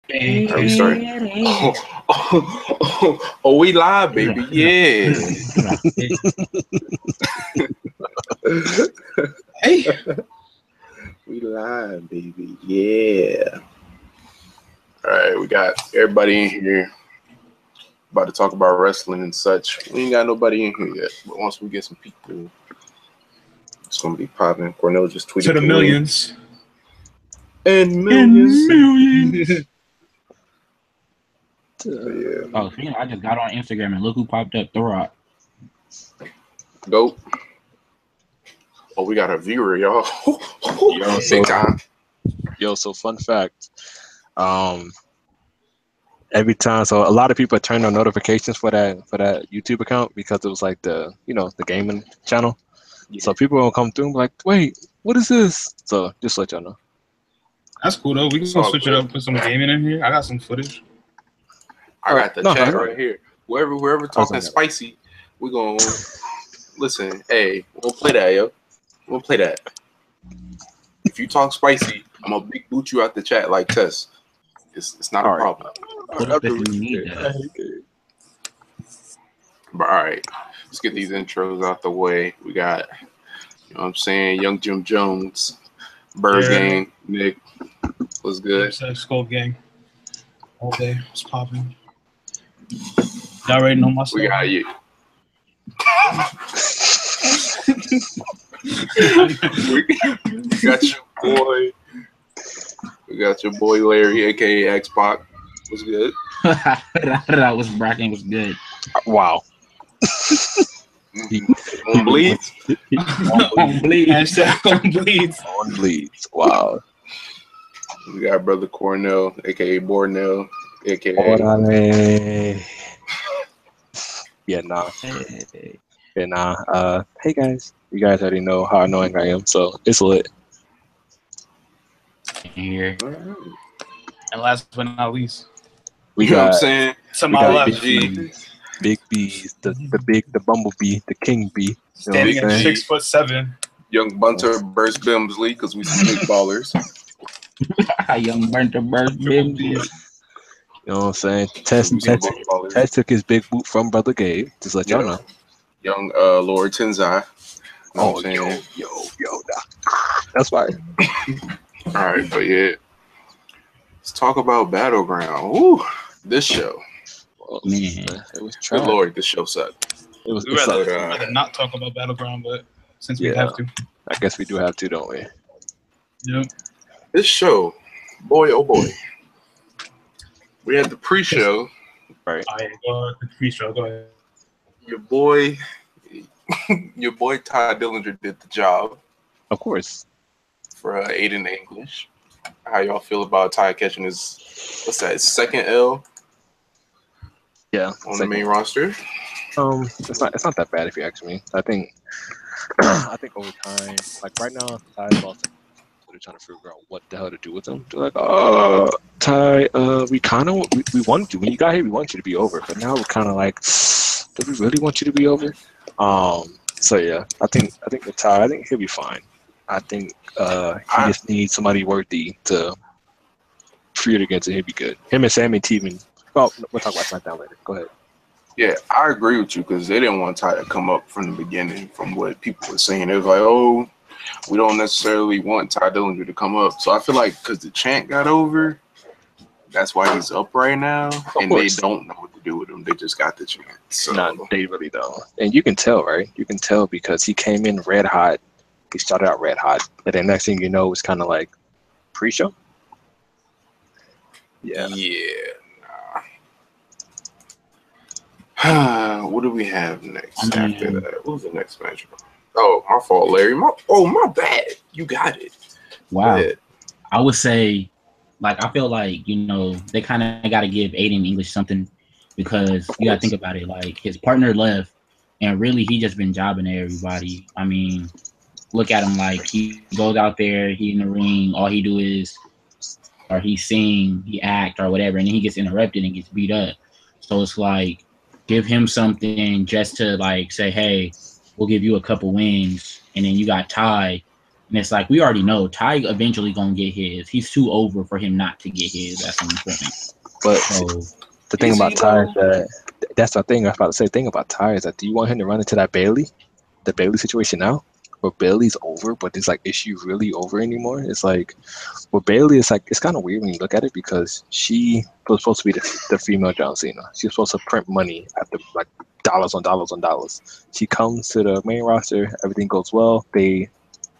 Are we starting? Oh, we live, baby. Yeah. Hey. We live, baby. Yeah. All right, we got everybody in here about to talk about wrestling and such. We ain't got nobody in here yet, but once we get some people, it's gonna be popping. Cornell just tweeted To the millions. And millions. Yeah. Oh, I just got on Instagram and look who popped up. The Rock. Go. Oh, we got a viewer, y'all. So fun fact. Every time, so a lot of people turned on notifications for that YouTube account because it was like the gaming channel. Yeah. So people will come through and be like, wait, what is this? So just let y'all know. That's cool though. We can switch it up, put some gaming in here. I got some footage. I got the chat right here. Whoever talking spicy, we gonna listen. Hey, we'll play that, yo. We'll play that. If you talk spicy, I'm gonna big boot you out the chat like Tess. It's not a problem. But all right, let's get these intros out the way. We got, you know what I'm saying, Young Jim Jones, Bird Gang, Nick. What's good? Skull Gang. All day. It's popping. Y'all already know my stuff. We got you. We got your boy. We got your boy Larry, aka X-Pac. What's good? That was Bracken was good. Wow. On bleeds. On bleeds. Hashtag on bleeds. On bleeds. Wow. We got brother Cornell, aka Bornell, aka. Yeah, nah. Hey guys. You guys already know how annoying I am, so it's lit. Here. And last but not least, you know what I'm saying? Somebody left. Big B's, the bumblebee, the king bee. Standing at 6'7". Young Bunter Burst Bimsley, because we some big ballers. Young Bunter Burst Bimsley. You know what I'm saying? Tess took his big boot from Brother Gabe. Just let y'all know. Young Lord Tenzai. Oh, yo, that's right. All right, but yeah, let's talk about Battleground. Woo, this show. Man, it was good Lord, this show sucked. We'd rather not talk about Battleground, but since we have to, I guess we do have to, don't we? Yeah. This show, boy, oh boy. We had the pre-show. Right. The pre-show. Go ahead. Your boy Ty Dillinger did the job. Of course. For Aiden English. How y'all feel about Ty catching his second L? Yeah. On the main roster? It's not that bad if you ask me. I think over time, like right now, Ty's lost. They're trying to figure out what the hell to do with him. They're like, Ty, we wanted you when you got here. We want you to be over, but now we're kind of like, do we really want you to be over? So yeah, I think with Ty, I think he'll be fine. I think he just needs somebody worthy to feud against, and he'll be good. Him and Sammy Teeman. Well, we'll talk about SmackDown later. Go ahead. Yeah, I agree with you because they didn't want Ty to come up from the beginning. From what people were saying, it was like, oh, we don't necessarily want Ty Dillinger to come up. So I feel like because the chant got over, that's why he's up right now, and they don't know what to do with him. They just got the chant. So. No, they really don't. And you can tell, right? You can tell because he came in red hot. He started out red hot, but then next thing you know, it's kind of like pre-show. Yeah. Nah. What do we have next after that? What was the next match? Oh, my fault, Larry. My bad. You got it. Wow. I would say, like, I feel like, they kind of got to give Aiden English something because you got to think about it. Like, his partner left, and really, he just been jobbing at everybody. I mean, look at him. Like, he goes out there, he in the ring, all he do is, or he sing, he act, or whatever, and then he gets interrupted and gets beat up. So it's like, give him something just to, like, say, hey, we'll give you a couple wins, and then you got Ty, And it's like we already know Ty eventually gonna get his. He's too over for him not to get his at some point. But So the thing about Ty is that's the thing I was about to say. The thing about Ty is that do you want him to run into the Bailey situation now? Where Bailey's over, but it's like, is she really over anymore? It's like, well, Bailey is like, it's kind of weird when you look at it because she was supposed to be the female John Cena. She was supposed to print money at the like dollars on dollars on dollars. She comes to the main roster, everything goes well. They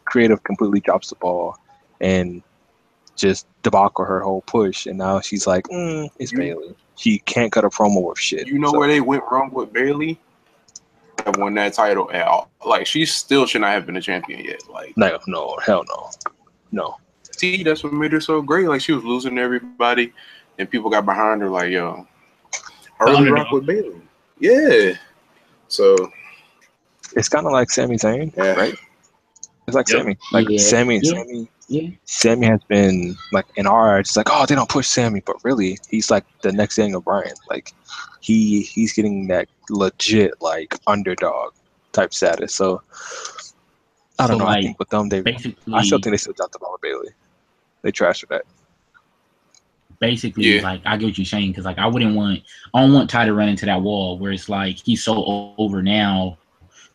creative completely drops the ball and just debacle her whole push, and now she's like, it's Bailey. She can't cut a promo with shit. You know where they went wrong with Bailey? That won that title at all. Like, she still should not have been a champion yet. Like, no, hell no. See, that's what made her so great. Like, she was losing to everybody, and people got behind her. Like, yo, I really rock with Bailey. Yeah. So it's kind of like Sami Zayn, right? It's like Sammy. Like Sammy has been like in our eyes, like, oh, they don't push Sammy, but really he's like the next Daniel Bryan. Like he's getting that legit like underdog type status. So I don't know. Like, I think with them I still think they still dropped the ball with Bailey. They trashed her that. Basically, like I get what you're saying, because like I don't want Ty to run into that wall where it's like he's so over now,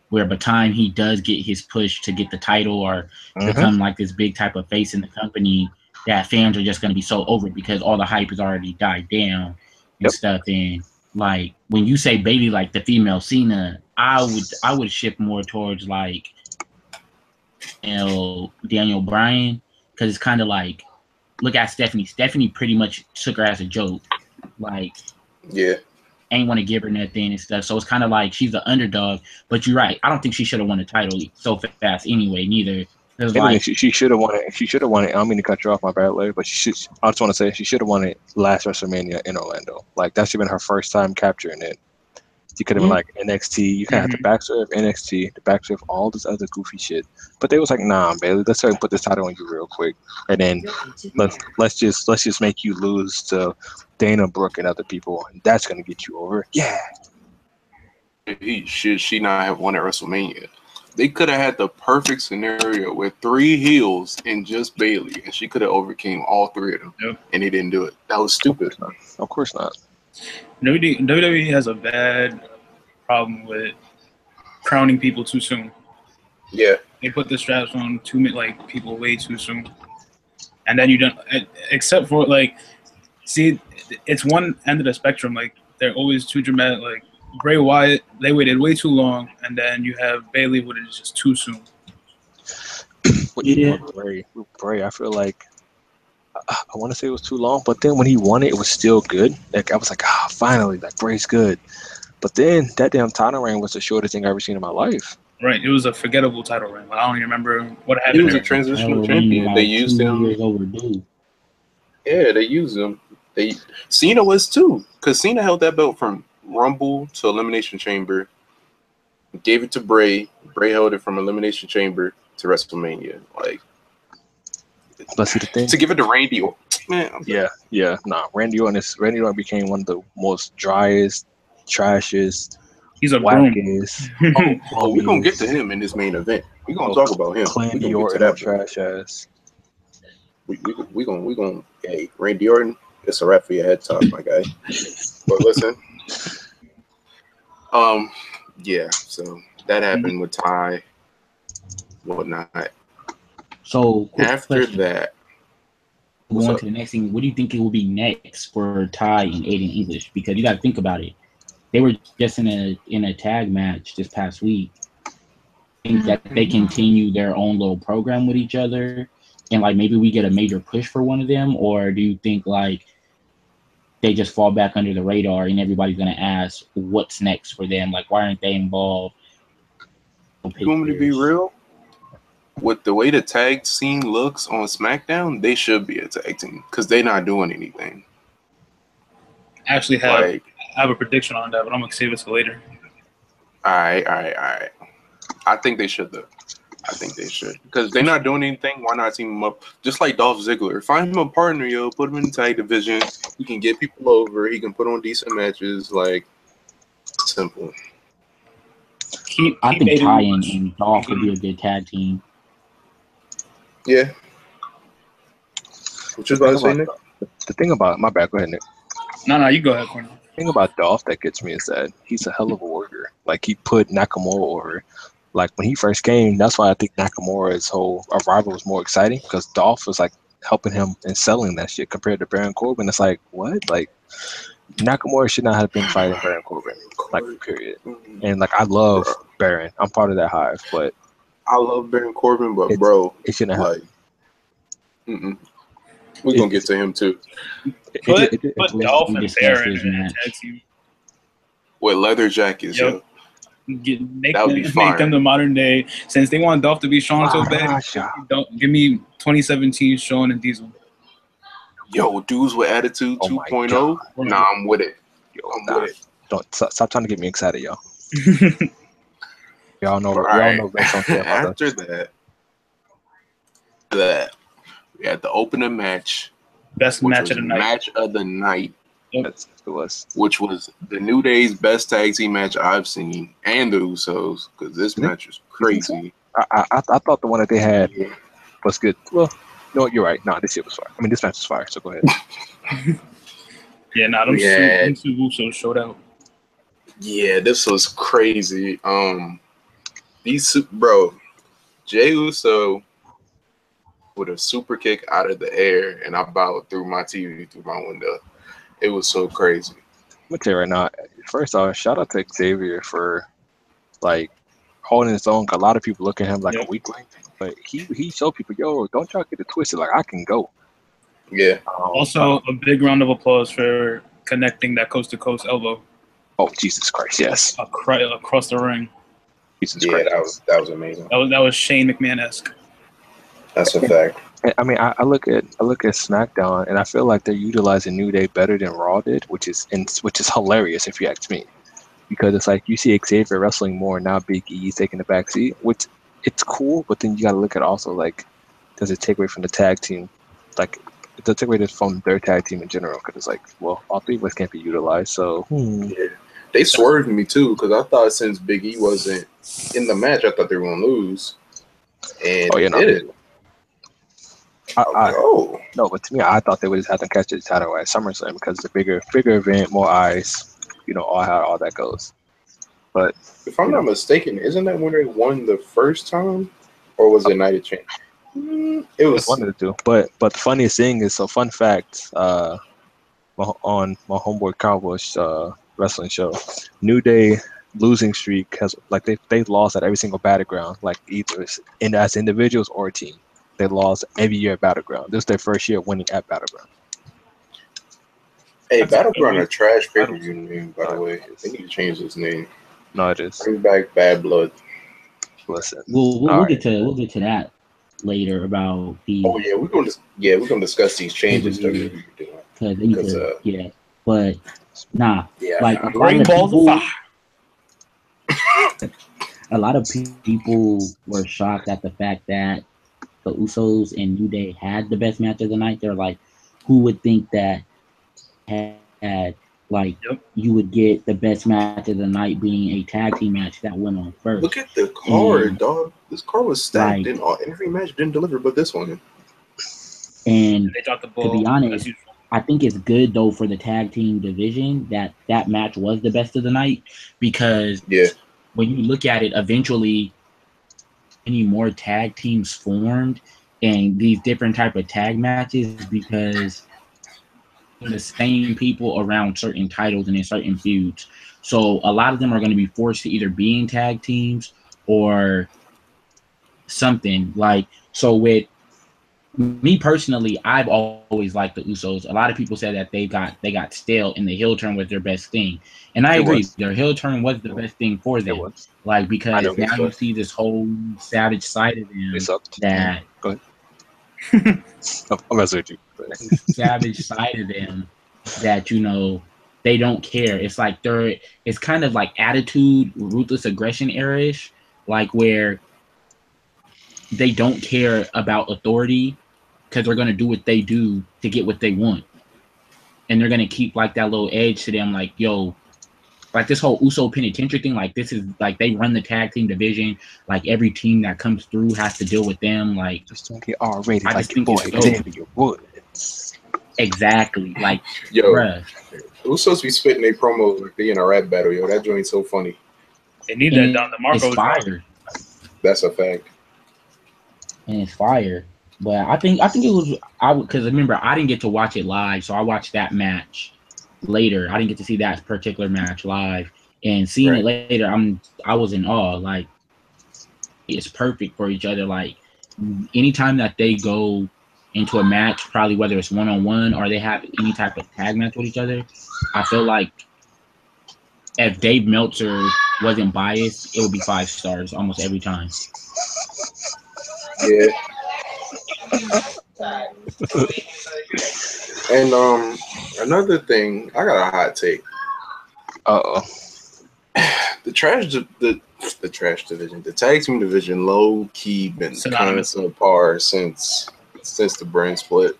where by the time he does get his push to get the title or become like this big type of face in the company, that fans are just going to be so over because all the hype has already died down and stuff. And like when you say Bailey like the female Cena, I would shift more towards like Daniel Bryan, because it's kind of like, look at Stephanie. Stephanie pretty much took her as a joke. Like, ain't want to give her nothing and stuff. So it's kind of like she's the underdog. But you're right. I don't think she should have won the title so fast anyway, neither. Like, she should have won it. She should have won it. I don't mean to cut you off, my bad, Larry, but I just want to say she should have won it last WrestleMania in Orlando. Like, that should have been her first time capturing it. You could have been like NXT. You kind of had the backstory of NXT, the backstory of all this other goofy shit. But they was like, nah, Bailey, let's try and put this title on you real quick, and then let's just make you lose to Dana Brooke and other people, and that's gonna get you over. Yeah. Should she not have won at WrestleMania? They could have had the perfect scenario with 3 heels and just Bailey, and she could have overcame all 3 of them, and they didn't do it. That was stupid. Of course not. WWE has a bad problem with crowning people too soon. Yeah, they put the straps on people way too soon, and then you don't. Except for see, it's one end of the spectrum. Like they're always too dramatic. Like Bray Wyatt, they waited way too long, and then you have Bailey, which is just too soon. Bray, I feel like. I want to say it was too long, but then when he won it, it was still good. Like I was like, finally, like Bray's good. But then that damn title reign was the shortest thing I've ever seen in my life. Right, it was a forgettable title reign. I don't even remember what happened. He was a transitional champion. They used him. Overdue. Yeah, they used him. Cena was too, because Cena held that belt from Rumble to Elimination Chamber. Gave it to Bray. Bray held it from Elimination Chamber to WrestleMania. Like. But see the thing to give it to Randy Orton. Randy Orton became one of the most driest, trashest. He's a wackest. We're gonna get to him in this main event. We're gonna talk about him. Randy Orton, trash ass. We gonna. Hey, Randy Orton, it's a wrap for your head top, my guy. But listen, yeah. So that happened with Ty, whatnot. So after that, going to the next thing, what do you think it will be next for Ty and Aiden English? Because you got to think about it. They were just in a tag match this past week. Think that they continue their own little program with each other, and like maybe we get a major push for one of them, or do you think like they just fall back under the radar and everybody's gonna ask what's next for them? Like why aren't they involved? You want me to be real? With the way the tag scene looks on SmackDown, they should be a tag team because they're not doing anything. Actually, I have a prediction on that, but I'm gonna save it till later. All right. I think they should though. I think they should because they're not doing anything. Why not team them up? Just like Dolph Ziggler, find him a partner, yo. Put him in the tag division. He can get people over. He can put on decent matches. Like simple. I think Ty and Dolph would be a good tag team. Yeah. What you about to say, Nick? The thing about my bad, go ahead, Nick. No, you go ahead, Cornell. The thing about Dolph that gets me is that he's a hell of a worker. Like he put Nakamura over. Like when he first came, that's why I think Nakamura's whole arrival was more exciting because Dolph was like helping him and selling that shit compared to Baron Corbin. It's like what? Like Nakamura should not have been fighting Baron Corbin. Like period. And like I love Baron. I'm part of that hive, but I love Baron Corbin, but bro, it shouldn't have. Like, we're gonna get to him too. Put Dolph and Baron in a tag team with leather jackets. Yep. Make them the modern day. Since they want Dolph to be Shawn so bad, don't give me 2017 Shawn and Diesel. Yo, dudes with attitude 2.0. Nah, I'm with it. I'm with it. Don't stop trying to get me excited, y'all. Y'all know. Right. Y'all know Vince don't care about After that, we had the opening match. Best match of the night. Match of the night. Yep. Which was the New Day's best tag team match I've seen, and the Usos, because this match was crazy. I thought the one that they had was good. Well, no, you're right. No, this shit was fire. I mean, this match was fire. So go ahead. Them two Usos showed out. Yeah, this was crazy. Jey Uso with a super kick out of the air, and I bowed through my TV through my window. It was so crazy. I'm gonna tell you right now. First off, shout out to Xavier for like holding his own. A lot of people look at him like a weakling, but he showed people, yo, don't y'all get it twisted. Like I can go. Yeah. Also, a big round of applause for connecting that coast to coast elbow. Oh Jesus Christ! Yes. Across the ring. Jesus Christ. That was amazing. That was Shane McMahon-esque. That's a fact. I mean, I look at SmackDown, and I feel like they're utilizing New Day better than Raw did, which is hilarious if you ask me, because it's like you see Xavier wrestling more now. Big E's taking the back seat, which it's cool, but then you got to look at also like, does it take away from the tag team? Like, it does take away from their tag team in general, because it's like, well, all three of us can't be utilized, so. Yeah. They swerved me too, because I thought since Big E wasn't in the match, I thought they were gonna lose, and did it. No, but to me, I thought they would just have to catch the title at SummerSlam because it's a bigger event, more eyes, all that goes. But if I'm not mistaken, isn't that when they won the first time, or was it Night of Change? It was one of the two. But the funniest thing is, so fun fact, on my homeboy Cowboys wrestling show, New Day losing streak has like they lost at every single Battleground, like either as individuals or a team. They lost every year at Battleground. This is their first year winning at Battleground. Hey, Battleground a trash pay-per-view name, by the way. They need to change this name. No, it is. Bring back Bad Blood. Listen, we'll get to that later about the. Oh yeah, we're gonna discuss these changes that we're doing. But nah, like a lot of people were shocked at the fact that the Usos and New Day had the best match of the night. They're like, who would think that had you would get the best match of the night being a tag team match that went on first? Look at the card, dog. This card was stacked. Every match didn't deliver, but this one. And they dropped the ball, to be honest, I think it's good though for the tag team division that match was the best of the night, because when you look at it, eventually any more tag teams formed and these different type of tag matches, because the same people around certain titles and in certain feuds. So a lot of them are going to be forced to either be in tag teams or something like. So with me personally, I've always liked the Usos. A lot of people said that they got stale and the heel turn was their best thing. And I agree. Their heel turn was the best thing for them. Like, because now you see this whole savage side of them that go ahead. I'm messing with you. Savage side of them that they don't care. It's like it's kind of like attitude, ruthless aggression era-ish, like where they don't care about authority because they're gonna do what they do to get what they want, and they're gonna keep like that little edge to them, like, yo, like this whole Uso penitentiary thing. Like this is like they run the tag team division. Like every team that comes through has to deal with them. Like Just don't get R-rated I like just your think boy it's dope. Xavier Woods. Exactly. Like, Yo, bruh. who's supposed to be spitting their promos like they in a rap battle? Yo, that joint's so funny. They need that Don DeMarco. It's fire. That's a fact. And it's fire. But I think it was because remember I didn't get to watch it live, so I watched that match later. I didn't get to see that particular match live, and seeing it later, I was in awe. Like it's perfect for each other. Like anytime that they go into a match, probably whether it's 1-on-1 or they have any type of tag match with each other, I feel like if Dave Meltzer wasn't biased, it would be 5 stars almost every time. Yeah. And another thing, I got a hot take. The trash division, the tag team division, low key been kind of subpar since the brand split.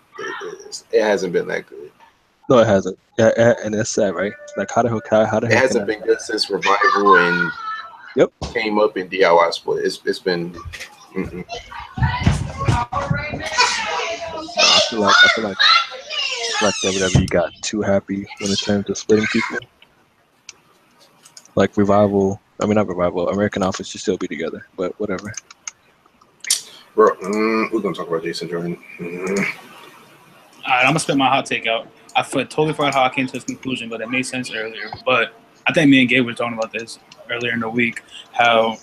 It hasn't been that good. No, it hasn't. Yeah, and it's sad, right? Like how the hell? It hasn't been good since Revival and came up in DIY split. It's been. I feel like WWE got too happy when it came to splitting people. Like Revival, I mean not Revival, American Alpha should still be together, but whatever. Bro, we're gonna talk about Jason Jordan. All right, I'm gonna spit my hot take out. I totally forgot how I came to this conclusion, but it made sense earlier. But I think me and Gabe were talking about this earlier in the week, how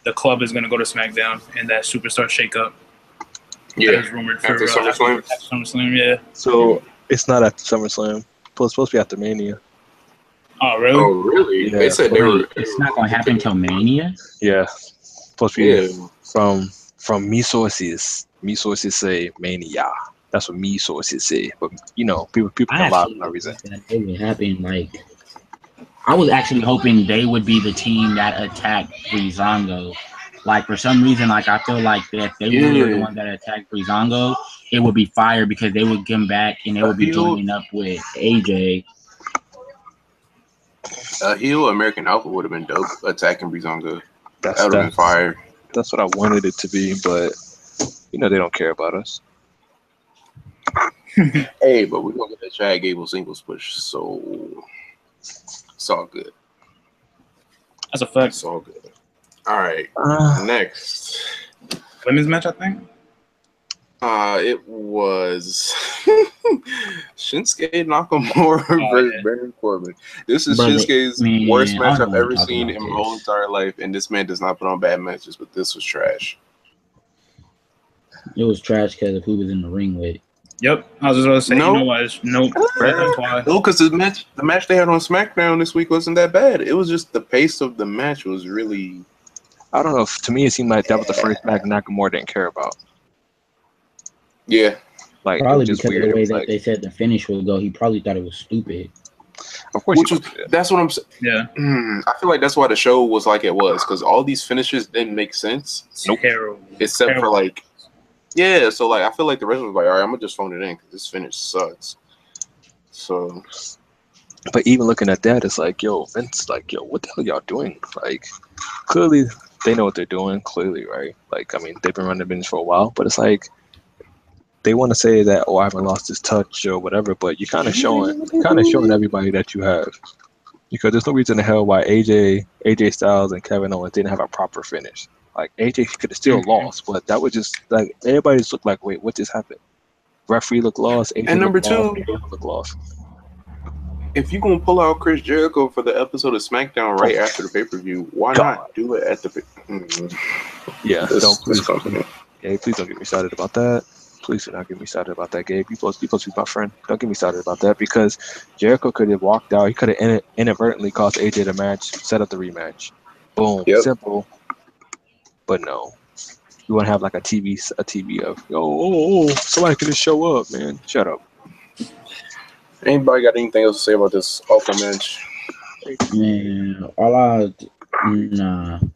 the club is gonna go to SmackDown in that Superstar shakeup. Yeah, that is rumored for SummerSlam. SummerSlam, yeah. So it's not at SummerSlam. It's supposed to be after Mania. Oh really? Oh really? Yeah. They said they were. It's not gonna happen until Mania. Yeah, supposed to be from me sources. Me sources say Mania. That's what me sources say. But you know, people can lie for no reason. It would happen. Like I was actually hoping they would be the team that attacked Breezango. Like for some reason, like I feel like that if they were the one that attacked Breezango, it would be fire because they would come back and they would be joining up with AJ. A heel American Alpha would have been dope attacking Breezango. That would have been fire. That's what I wanted it to be, but you know they don't care about us. Hey, but we're gonna get that Chad Gable singles push, so it's all good. That's a fact. It's all good. All right, next women's match, I think. It was Shinsuke Nakamura versus Baron Corbin. This is Shinsuke's worst match I've ever seen in my whole entire life, and this man does not put on bad matches, but this was trash. It was trash because of who was in the ring with. Yep, I was just about to say, you know why? Nope. That's why. No, because the match they had on SmackDown this week wasn't that bad. It was just the pace of the match was really. I don't know. To me, it seemed like that was the first match Nakamura didn't care about. Yeah, like probably because weird. Of the way that they said the finish would go, he probably thought it was stupid. Of course, that's what I'm saying. Yeah, I feel like that's why the show was like it was because all these finishes didn't make sense. Nope. Except for like, so like I feel like the rest was like, all right, I'm gonna just phone it in because this finish sucks. So, but even looking at that, it's like, yo, Vince, like, yo, what the hell y'all doing? Like, clearly they know what they're doing. Clearly, right? Like, I mean, they've been running the business for a while, but it's like. They want to say that, I haven't lost his touch or whatever, but you're kind of showing everybody that you have, because there's no reason in hell why AJ Styles and Kevin Owens didn't have a proper finish. Like AJ could have still lost, but that was just like everybody just looked like, wait, what just happened? Referee looked lost. AJ and number two, looked lost. If you're gonna pull out Chris Jericho for the episode of SmackDown right after the pay-per-view, why not do it at the? Yeah, please don't get me started about that. Please do not get me started about that, Gabe. You're supposed to be my friend. Don't get me started about that because Jericho could have walked out. He could have inadvertently cost AJ the match, set up the rematch. Boom. Yep. Simple. But no. You want to have like a TV of, somebody could just show up, man. Shut up. Anybody got anything else to say about this awful match? Man,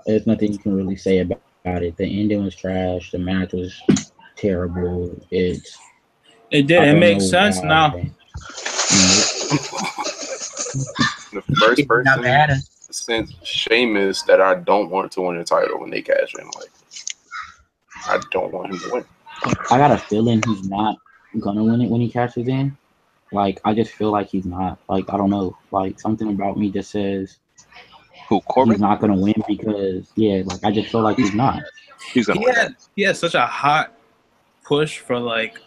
there's nothing you can really say about it. The ending was trash. The match was terrible. It makes sense now. The first Not person bad. since Sheamus that I don't want to win the title when they cash in. Like, I don't want him to win. I got a feeling he's not gonna win it when he cashes in. Like, I just feel like he's not. Like, I don't know. Like, something about me just says Who, Corbin? he's not gonna win because, yeah, like I just feel like he's not. He's gonna win that. He had such a hot push for like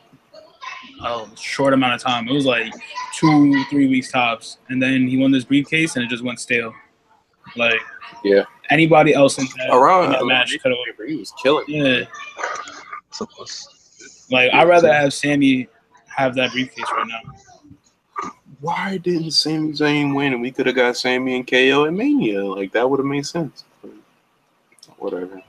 a short amount of time. It was like 2-3 weeks tops, and then he won this briefcase, and it just went stale. Like, Yeah, anybody else in around that match could have. he was killing. Yeah, So close. like I'd rather have Sammy have that briefcase right now. Why didn't Sami Zayn win and we could have got Sammy and KO at Mania? Like, that would have made sense. But whatever.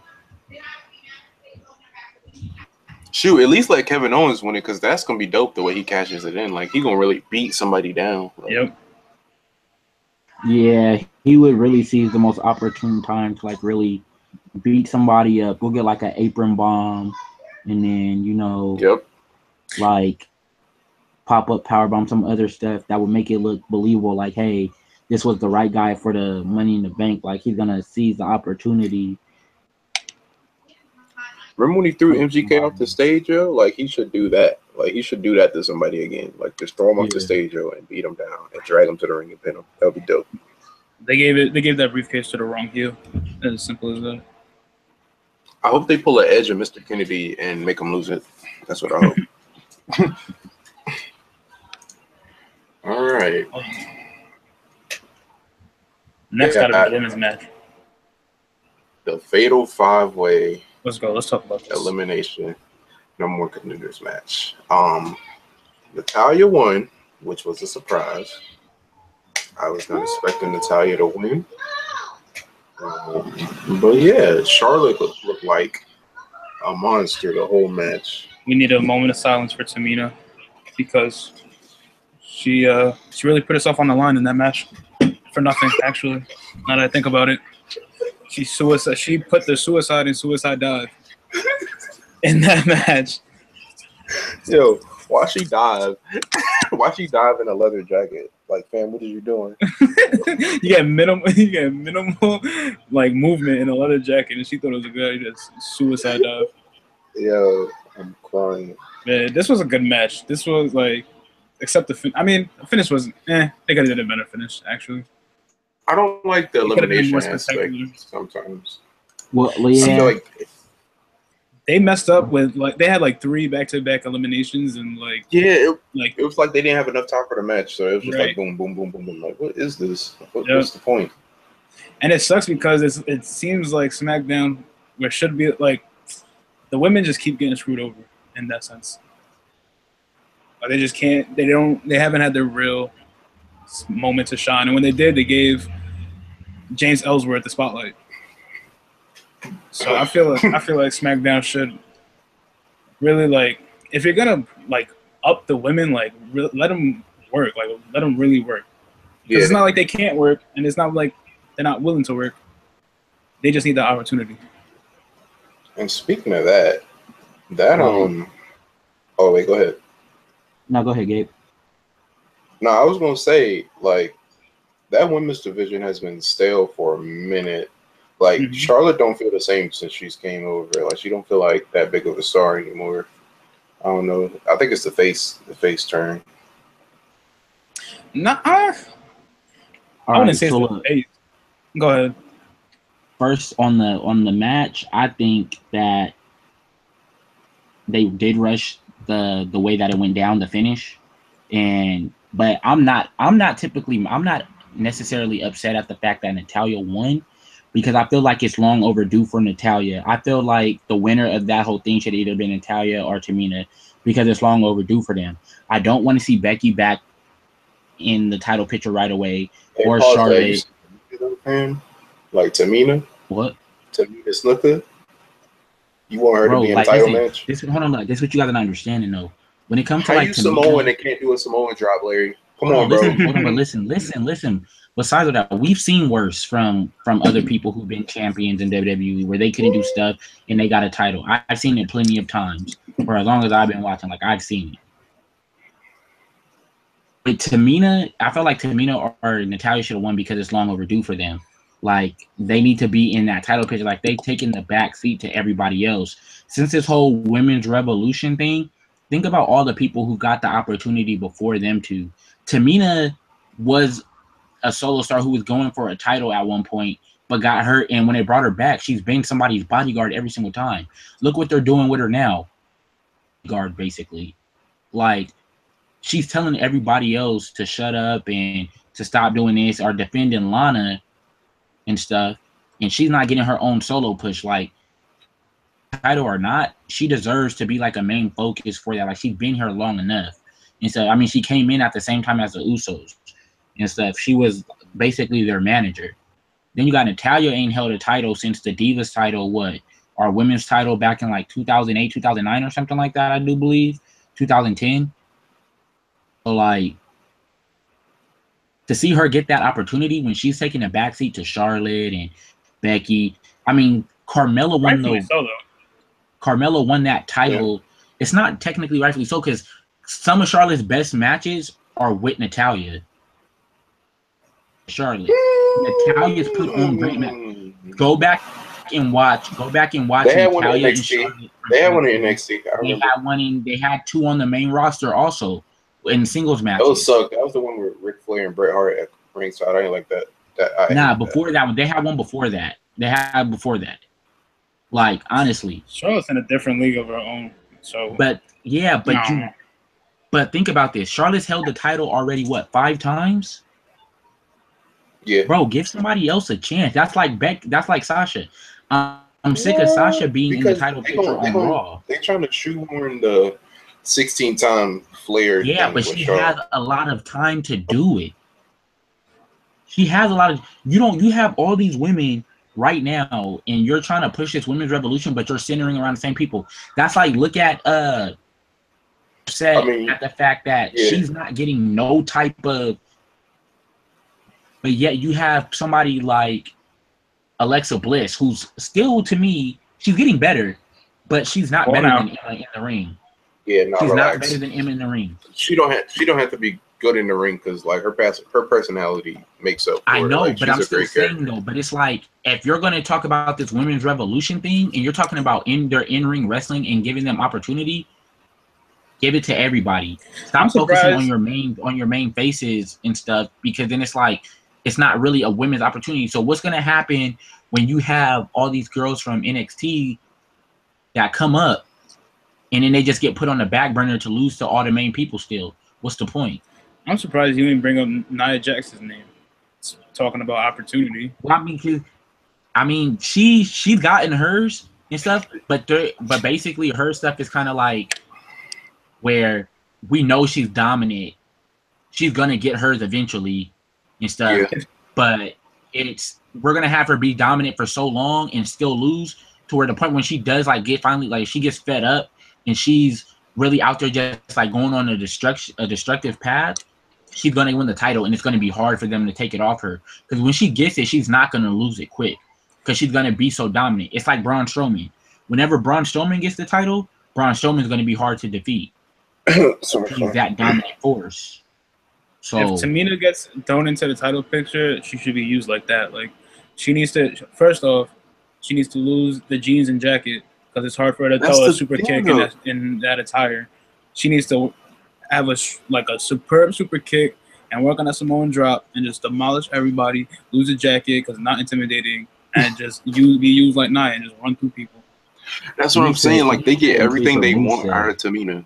Shoot, at least let Kevin Owens win it because that's gonna be dope the way he cashes it in. Like, he gonna really beat somebody down. Like, Yep. Yeah, he would really seize the most opportune time to like really beat somebody up. We'll get like an apron bomb, and then Yep. like pop up power bomb, some other stuff that would make it look believable. Like, hey, this was the right guy for the Money in the Bank. Like, he's gonna seize the opportunity. Remember when he threw MGK off the stage, yo? Like, he should do that. Like, he should do that to somebody again. Like, just throw him off the stage, yo, and beat him down and drag him to the ring and pin him. That would be dope. They gave that briefcase to the wrong heel. As simple as that. I hope they pull an edge of Mr. Kennedy and make him lose it. That's what I hope. All right. Next Yeah, gotta be women's match. The Fatal 5-Way Let's go. Let's talk about this. elimination no more contenders match. Natalya won, which was a surprise. I was not expecting Natalya to win. But yeah, Charlotte looked like a monster the whole match. We need a moment of silence for Tamina because she really put herself on the line in that match for nothing. Actually, now that I think about it, she put the suicide and suicide dive in that match. Yo, why she dive? Why she dive in a leather jacket? Like, fam, what are you doing? you get minimal like movement in a leather jacket, and she thought it was a good idea. Suicide dive. Yo, I'm crying. Man, this was a good match. This was like, except the finish wasn't. They could have did a better finish actually. I don't like the It could've been elimination more aspect spectacular. sometimes. Well, I yeah, feel like, They messed up with like they had like 3 back-to-back eliminations and like yeah, like it was like they didn't have enough time for the match, so it was just Right. like boom, boom, boom, boom, boom. Like, what is this? Yep. What's the point? and it sucks because it seems like SmackDown where should be like the women just keep getting screwed over in that sense. Like, they just can't. They haven't had their real moment to shine, and when they did, they gave James Ellsworth the spotlight. So I feel like SmackDown should really like if you're gonna like up the women, like let them work, like let them really work. Because it's not like they can't work, and it's not like they're not willing to work. They just need the opportunity. And speaking of that oh wait, go ahead. no, go ahead, Gabe. No, I was gonna say, like, that women's division has been stale for a minute. Like, Mhm. Charlotte don't feel the same since she's came over. Like, she don't feel like that big of a star anymore. I don't know. I think it's the face turn. Nah, I wouldn't say it's the face. Go ahead. First on the match, I think that they did rush the way that it went down, the finish, but I'm not necessarily upset at the fact that Natalya won because I feel like it's long overdue for Natalya. I feel like the winner of that whole thing should either been Natalya or Tamina because it's long overdue for them. I don't want to see Becky back in the title picture right away or Charlotte. Like Tamina? What? Tamina Snuka? You want her to be in a like, title match? Hold on, like, this is what you got to understand, though. When it comes to How like you Tamina, Samoan and can't do a Samoan drop, Larry? Come on, bro. Hold on, but listen. Besides that, we've seen worse from other people who've been champions in WWE where they couldn't do stuff and they got a title. I've seen it plenty of times for as long as I've been watching. Like, I've seen it. Tamina, I felt like Tamina or Natalia should have won because it's long overdue for them. Like they need to be in that title picture. Like they've taken the back seat to everybody else since this whole women's revolution thing. Think about all the people who got the opportunity before them to. Tamina was a solo star who was going for a title at one point, but got hurt. And when they brought her back, she's been somebody's bodyguard every single time. Look what they're doing with her now. Guard, basically. Like, she's telling everybody else to shut up and to stop doing this or defending Lana and stuff. And she's not getting her own solo push. Like, title or not, she deserves to be like a main focus for that. Like, she's been here long enough. And so, I mean, she came in at the same time as the Usos and stuff. She was basically their manager. Then you got Natalia ain't held a title since the Divas title, our women's title back in like 2008, 2009 or something like that, I do believe. 2010. So, like, to see her get that opportunity when she's taking a backseat to Charlotte and Becky. I mean, Carmella won Carmella won that title. Yeah. It's not technically rightfully so because some of Charlotte's best matches are with Natalia. Charlotte. Natalia's put on great matches. Go back and watch. They had one in NXT. They had one in NXT. They had two on the main roster also in singles matches. Those sucked. That was the one with Ric Flair and Bret Hart at ringside. I didn't like that. Before that one, they had one before that. Like, honestly, Charlotte's in a different league of her own. So, but think about this. Charlotte's held the title already. What, 5 times? Yeah, bro, give somebody else a chance. That's like Sasha. I'm sick of Sasha being in the title picture on Raw. They're trying to shoehorn the 16-time Flair. Yeah, but she has a lot of time to do it. She has a lot of. You have all these women right now, and you're trying to push this women's revolution, but you're centering around the same people. That's like, look at at the fact that she's not getting no type of. But yet you have somebody like Alexa Bliss, who's still, to me, she's getting better, but she's not better than Emma in the ring. Yeah, no, she's not better than Emma in the ring. She don't have to be good in the ring because like her personality makes up for I know, it. Like, but I'm still saying though. But it's like if you're going to talk about this women's revolution thing, and you're talking about their in-ring wrestling and giving them opportunity, give it to everybody. Stop focusing on your main faces and stuff, because then it's like. It's not really a women's opportunity. So what's going to happen when you have all these girls from NXT that come up and then they just get put on the back burner to lose to all the main people still? What's the point? I'm surprised you didn't bring up Nia Jax's name. It's talking about opportunity. Well, she's gotten hers and stuff, but basically her stuff is kind of like where we know she's dominant. She's going to get hers eventually. And stuff, but we're gonna have her be dominant for so long and still lose to where the point when she does she gets fed up and she's really out there just like going on a destructive path. She's gonna win the title, and it's gonna be hard for them to take it off her because when she gets it, she's not gonna lose it quick because she's gonna be so dominant. It's like Braun Strowman. Whenever Braun Strowman gets the title, Braun Strowman is gonna be hard to defeat. He's that dominant force. So if Tamina gets thrown into the title picture, she should be used like that. Like she needs to lose the jeans and jacket because it's hard for her to throw a super kick in that attire. She needs to have a superb super kick and work on a Samoan drop and just demolish everybody, lose a jacket because it's not intimidating, and just be used like Nia and just run through people. That's what I'm saying. Like they get everything they want out of Tamina.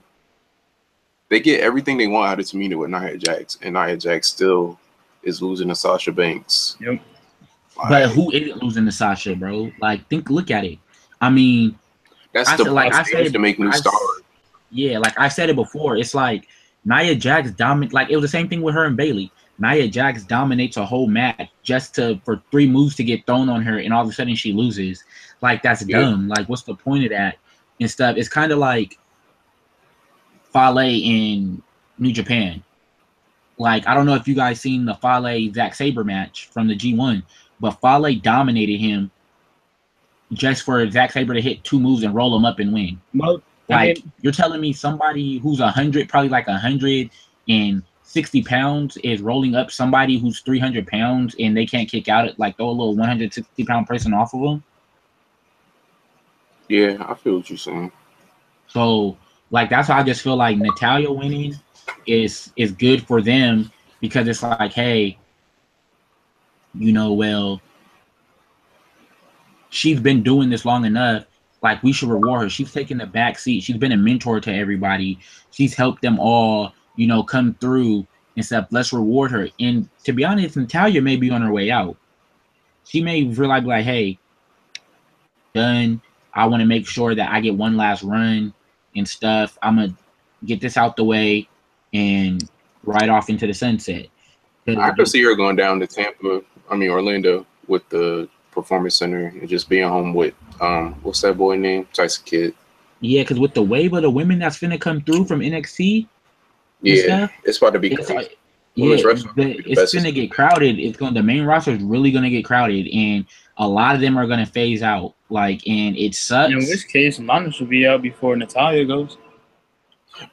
They get everything they want out of Tamina with Nia Jax, and Nia Jax still is losing to Sasha Banks. Yep. But who isn't losing to Sasha, bro? Like, look at it. I mean, that's to make new stars. Yeah, like I said it before. It's like Nia Jax dominate. Like it was the same thing with her and Bayley. Nia Jax dominates a whole match just for 3 moves to get thrown on her, and all of a sudden she loses. Like that's dumb. Like what's the point of that and stuff? It's kind of like Fale in New Japan. Like, I don't know if you guys seen the Fale Zack Sabre match from the G1, but Fale dominated him just for Zack Sabre to hit 2 moves and roll him up and win. Well, you're telling me somebody who's 100, probably like 160 60 pounds is rolling up somebody who's 300 pounds and they can't kick out it, like throw a little 160-pound person off of them. Yeah, I feel what you're saying. So, like, that's why I just feel like Natalya winning is good for them because it's like, hey, well, she's been doing this long enough. Like, we should reward her. She's taken the back seat. She's been a mentor to everybody. She's helped them all, come through and stuff. Let's reward her. And to be honest, Natalya may be on her way out. She may realize, like, hey, done. I want to make sure that I get one last run and stuff. I'm going to get this out the way and ride off into the sunset. I could see her going down to Orlando with the Performance Center and just being home with what's that boy name? Tyson Kidd. Yeah, because with the wave of the women that's finna come through from NXT, yeah, it's about to be crazy. It's gonna get crowded. The main roster is really gonna get crowded, and a lot of them are gonna phase out. And it sucks. In which case, Lana should be out before Natalya goes.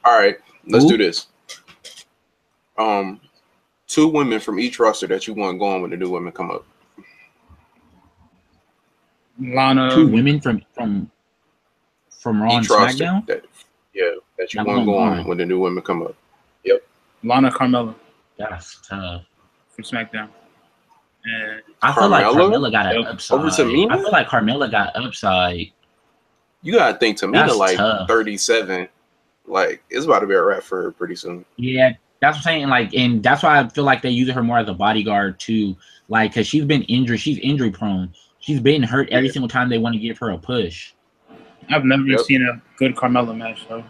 All right, let's do this. 2 women from each roster that you want going when the new women come up. Lana. 2 women from Raw and SmackDown. That you want going when the new women come up. Yep. Lana, Carmella. That's tough. From SmackDown. And I feel like Carmella got an upside. Over Tamina? I feel like Carmella got upside. You gotta think Tamina tough. 37. Like, it's about to be a wrap for her pretty soon. Yeah, that's what I'm saying. And that's why I feel like they use her more as a bodyguard too. Because she's been injured. She's injury prone. She's been hurt every single time they want to give her a push. I've never seen a good Carmella match though.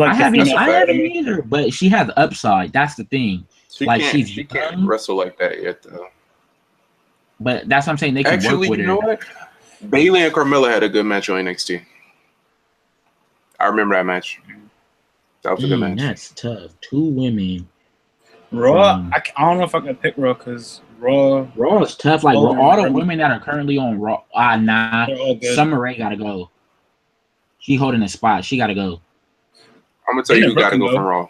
I haven't either, but she has upside. That's the thing. She can't wrestle like that yet, though. But that's what I'm saying. They can work with her. You know what? Bayley and Carmella had a good match on NXT. I remember that match. That was a good match. That's tough. 2 women. Raw. I don't know if I can pick Raw because Raw is tough. Like all the women that are currently on Raw. Nah. Summer Rae gotta go. She holding a spot. She gotta go. I'm gonna tell you who gotta go from Raw.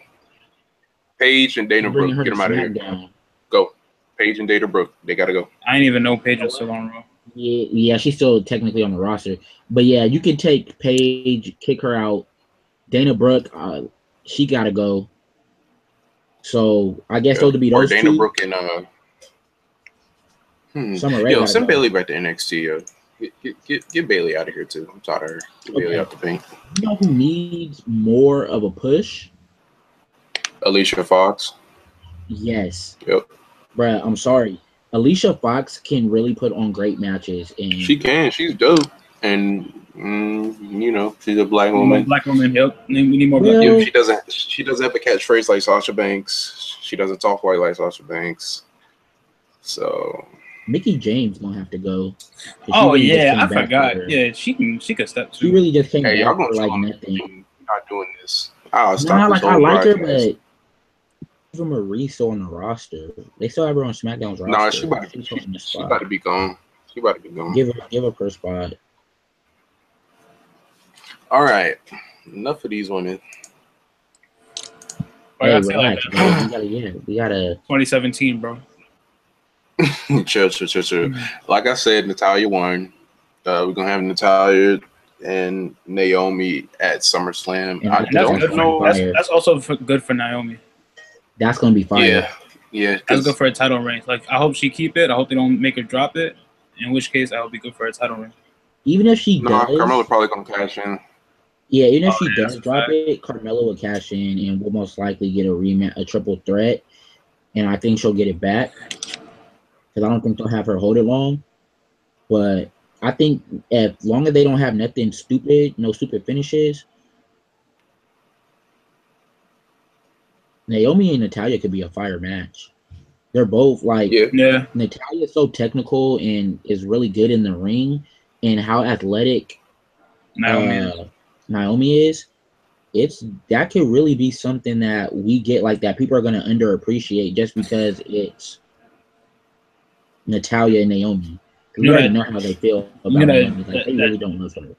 Paige and Dana Brooke. Get them out of here. Go. Paige and Dana Brooke. They gotta go. I didn't even know Paige was still on Raw. Yeah, she's still technically on the roster. But yeah, you can take Paige, kick her out. Dana Brooke, she gotta go. So I guess those would be those Dana 2. Brooke and Summer Rae. Send Bayley back to NXT. Yo. Get Bayley out of here too. I'm tired of her. Get Bayley out the paint. You know who needs more of a push? Alicia Fox. Yes. Yep. Bruh, I'm sorry. Alicia Fox can really put on great matches, and she can. She's dope, and she's a black woman. Black woman. Yep. We need more. Yeah, she doesn't have a catchphrase like Sasha Banks. She doesn't talk like Sasha Banks. So Mickie James gonna have to go. Oh yeah, I forgot. Yeah, she could step too. She really just came back y'all for gonna nothing. You're not doing this. I like her, but even Marie's still on the roster. They still have her on SmackDown's roster. Nah, she about to be gone. She about to be gone. Give her her spot. All right, enough of these women. Hey, relax, bro. We gotta. 2017, bro. Chill. Like I said, Natalya won. We're gonna have Natalya and Naomi at SummerSlam. That's also good for Naomi. That's gonna be fire. Yeah. That's good for a title reign. Like, I hope she keep it. I hope they don't make her drop it. In which case, I will be good for a title reign. Even if she does, Carmella probably gonna cash in. Yeah, even if she does drop it, Carmella will cash in and will most likely get a triple threat. And I think she'll get it back because I don't think they'll have her hold it long. But I think as long as they don't have nothing stupid, no stupid finishes, Naomi and Natalya could be a fire match. They're both Natalya's so technical and is really good in the ring, and how athletic Naomi is. That could really be something that we get like that people are going to underappreciate just because it's Natalya and Naomi. We already know how they feel about Naomi. They really don't love her.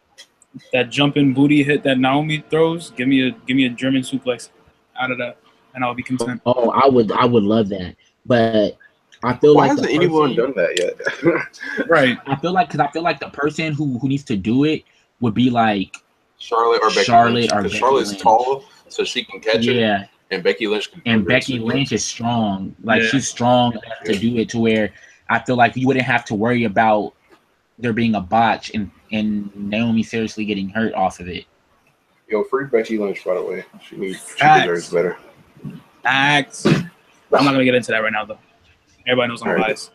That jumping booty hit that Naomi throws, give me a German suplex out of that. and I'll be content. Oh, I would love that, but I feel Why like the hasn't anyone person, done that yet? Right. I feel like, because I feel like the person who needs to do it would be like Charlotte or Becky Lynch, Charlotte or because Becky Charlotte's Lynch. tall, so she can catch it, Yeah, and Becky Lynch can and deliver it Becky too. Lynch is strong. Like Yeah. she's strong enough to do it to where I feel like you wouldn't have to worry about there being a botch and Naomi seriously getting hurt off of it. Yo, free Becky Lynch, by the way. She Facts. deserves better. Facts. I'm not gonna get into that right now though. Everybody knows I'm All right. biased.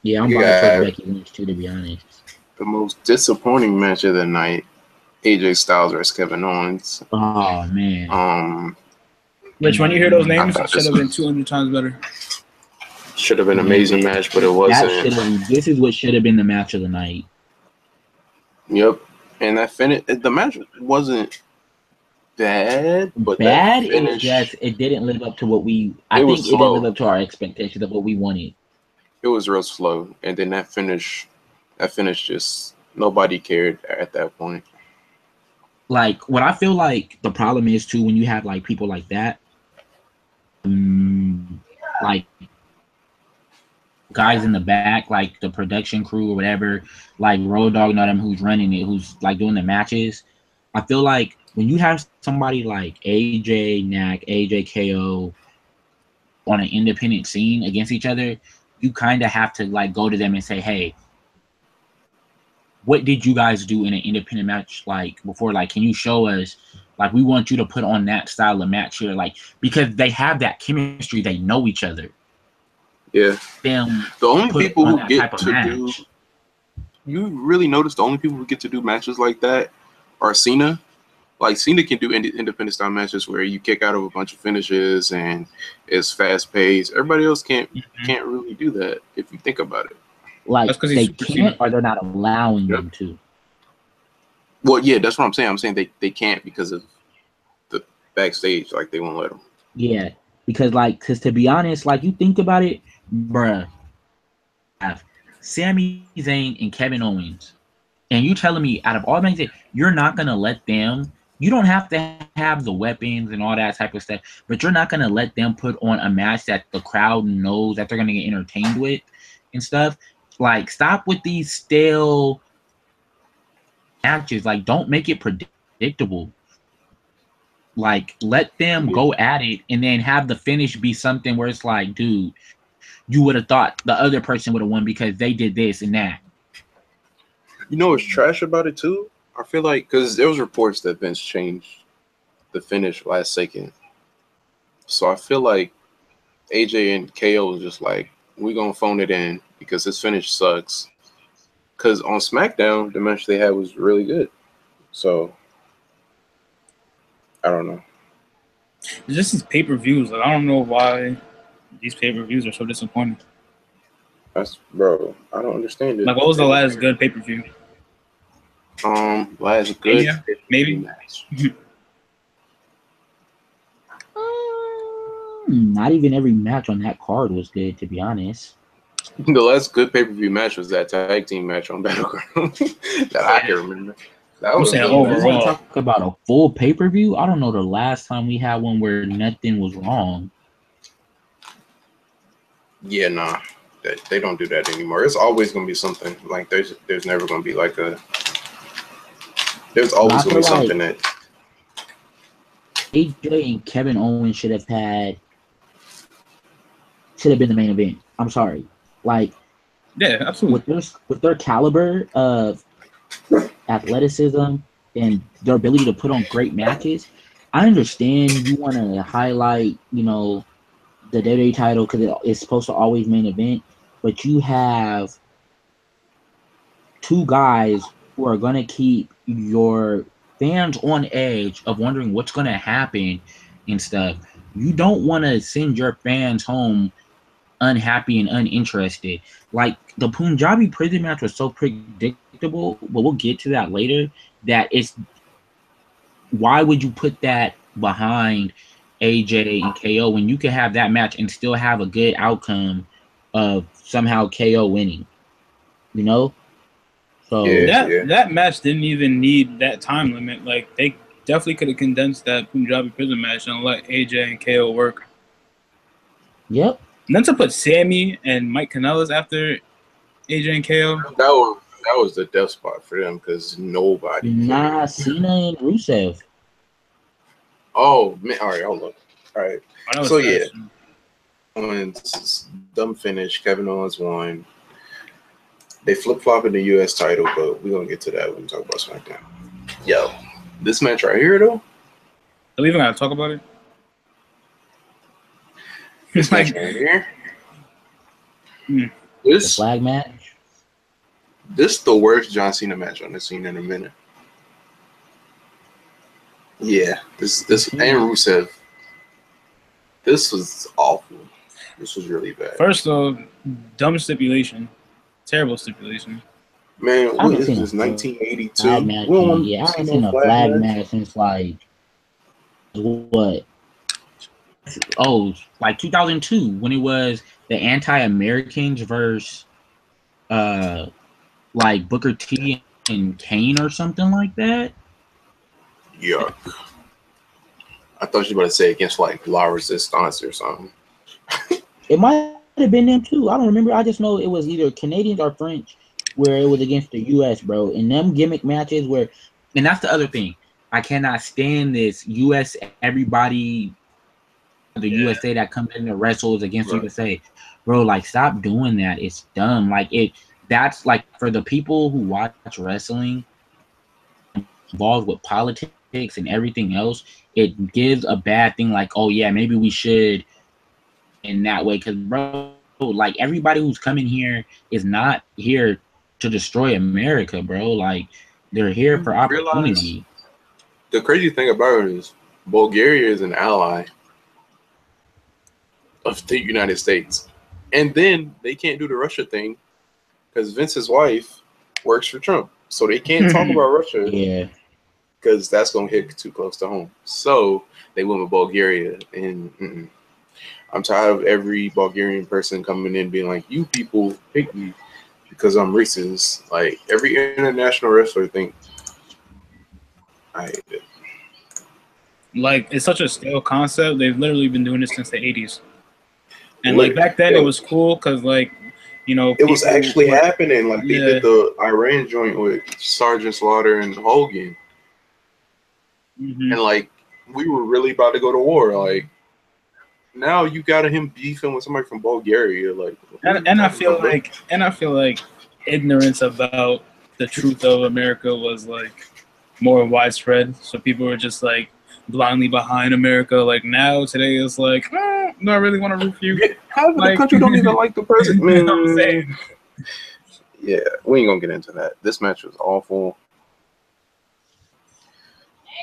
Yeah, I'm You biased got- towards Becky Lynch too, to be honest. The most disappointing match of the night: AJ Styles versus Kevin Owens. Oh man. Which, when you hear those I names, thought it should this have been 200 times better. should have been an amazing match, but it That wasn't. should have. This is what should have been the match of the night. Yep. And that finish, the match wasn't bad, but Bad. that It was finish, just it didn't live up to what we. I It think was it didn't slow. live up to our expectations of what we wanted. it was real slow. And then that finish just nobody cared at that point. Like what I feel like the problem is too when you have like people like that, like guys in the back, like the production crew or whatever, like Road Dogg and all them who's running it, who's like doing the matches. I feel like when you have somebody like AJ Knack, AJ KO on an independent scene against each other, you kind of have to like go to them and say, hey, what did you guys do in an independent match like before? Like, can you show us? Like, we want you to put on that style of match here, like, because they have that chemistry, they know each other. Yeah. Them The only put people on who that get type of to match. do, you really notice the only people who get to do matches like that are Cena. Like Cena can do independent style matches where you kick out of a bunch of finishes and it's fast paced. Everybody else can't really do that if you think about it. Like, That's 'cause they he's super can't Cena. or they're not allowing Yep. them to. Well, yeah, that's what I'm saying. I'm saying they can't because of the backstage. Like they won't let them. Yeah, because to be honest, like you think about it, bruh, have Sami Zayn and Kevin Owens, and you telling me out of all things, you're not gonna let them. You don't have to have the weapons and all that type of stuff, but you're not gonna let them put on a match that the crowd knows that they're gonna get entertained with and stuff. Like, stop with these stale matches. Like, don't make it predictable. Like, let them go at it and then have the finish be something where it's like, dude, you would have thought the other person would have won because they did this and that. You know what's trash about it too? I feel like because there was reports that Vince changed the finish last second, so I feel like AJ and KO was just like, we're gonna phone it in because this finish sucks. Because on SmackDown, the match they had was really good. So I don't know. It's just these pay-per-views. Like, I don't know why these pay-per-views are so disappointing. Bro, I don't understand it. Like, what was the last good pay-per-view? Last good Mania? Maybe? match. Not even every match on that card was good, to be honest. The last good pay-per-view match was that tag team match on Battleground that I can remember. That was saying good. overall. Talk about a full pay-per-view. I don't know the last time we had one where nothing was wrong. Yeah, nah. They don't do that anymore. It's always gonna be something. Like there's never gonna be like a. There's always gonna be something that. AJ and Kevin Owens should have been the main event. I'm sorry. Like, Yeah, absolutely. with their caliber of athleticism and their ability to put on great matches, I understand you want to highlight, the WWE title because it's supposed to always main event, but you have two guys who are going to keep your fans on edge of wondering what's going to happen and stuff. You don't want to send your fans home unhappy and uninterested. Like, the Punjabi prison match was so predictable, but we'll get to that later, that it's why would you put that behind AJ and KO when you can have that match and still have a good outcome of somehow KO winning? So Yeah. That match didn't even need that time limit. Like, they definitely could have condensed that Punjabi prison match and let AJ and KO work. Yep. And then to put Sammy and Mike Kanellis after AJ and KO. That was the death spot for them because nobody. Nah, Cena and Rusev. Oh man! All right, hold on. All right. So yeah, Owens dumb finish. Kevin Owens won. They flip flop in the U.S. title, but we're gonna get to that when we talk about SmackDown. Yo, this match right here though. Do we even gotta talk about it? This match right here. Hmm. The flag match. This is the worst John Cena match on the scene in a minute. Yeah, this and Rusev. This was awful. This was really bad. First though, dumb stipulation, terrible stipulation. Man, what is this? 1982. Yeah, I haven't seen a flag match since like what? Oh, like 2002 when it was the anti-Americans versus like Booker T and Kane or something like that. Yuck. I thought you were about to say against like La Resistance or something. It might have been them too. I don't remember. I just know it was either Canadians or French where it was against the US, bro. And them gimmick matches where, and that's the other thing. I cannot stand this US everybody, the USA that comes in and wrestles against USA. Bro, like stop doing that. It's dumb. Like that's like for the people who watch wrestling involved with politics and everything else, it gives a bad thing like, oh yeah, maybe we should in that way. Because bro, like everybody who's coming here is not here to destroy America, bro. Like they're here for opportunity. The crazy thing about it is Bulgaria is an ally of the United States. And then they can't do the Russia thing because Vince's wife works for Trump. So they can't talk about Russia. Yeah. Because that's going to hit too close to home. So they went with Bulgaria. And I'm tired of every Bulgarian person coming in being like, you people hate me because I'm racist. Like, every international wrestler think I hate it. Like, it's such a stale concept. They've literally been doing this since the 80s. And, like, back then it was cool because, like, you know, it was actually happening. Like, they did the Iran joint with Sergeant Slaughter and Hogan. And like we were really about to go to war. Like now you got him beefing with somebody from Bulgaria. Like and I feel like ignorance about the truth of America was like more widespread. So people were just like blindly behind America. Like now today is like, no, I really want to root for you. Half of the country don't even like the president. You know what I'm saying? Yeah, we ain't gonna get into that. This match was awful.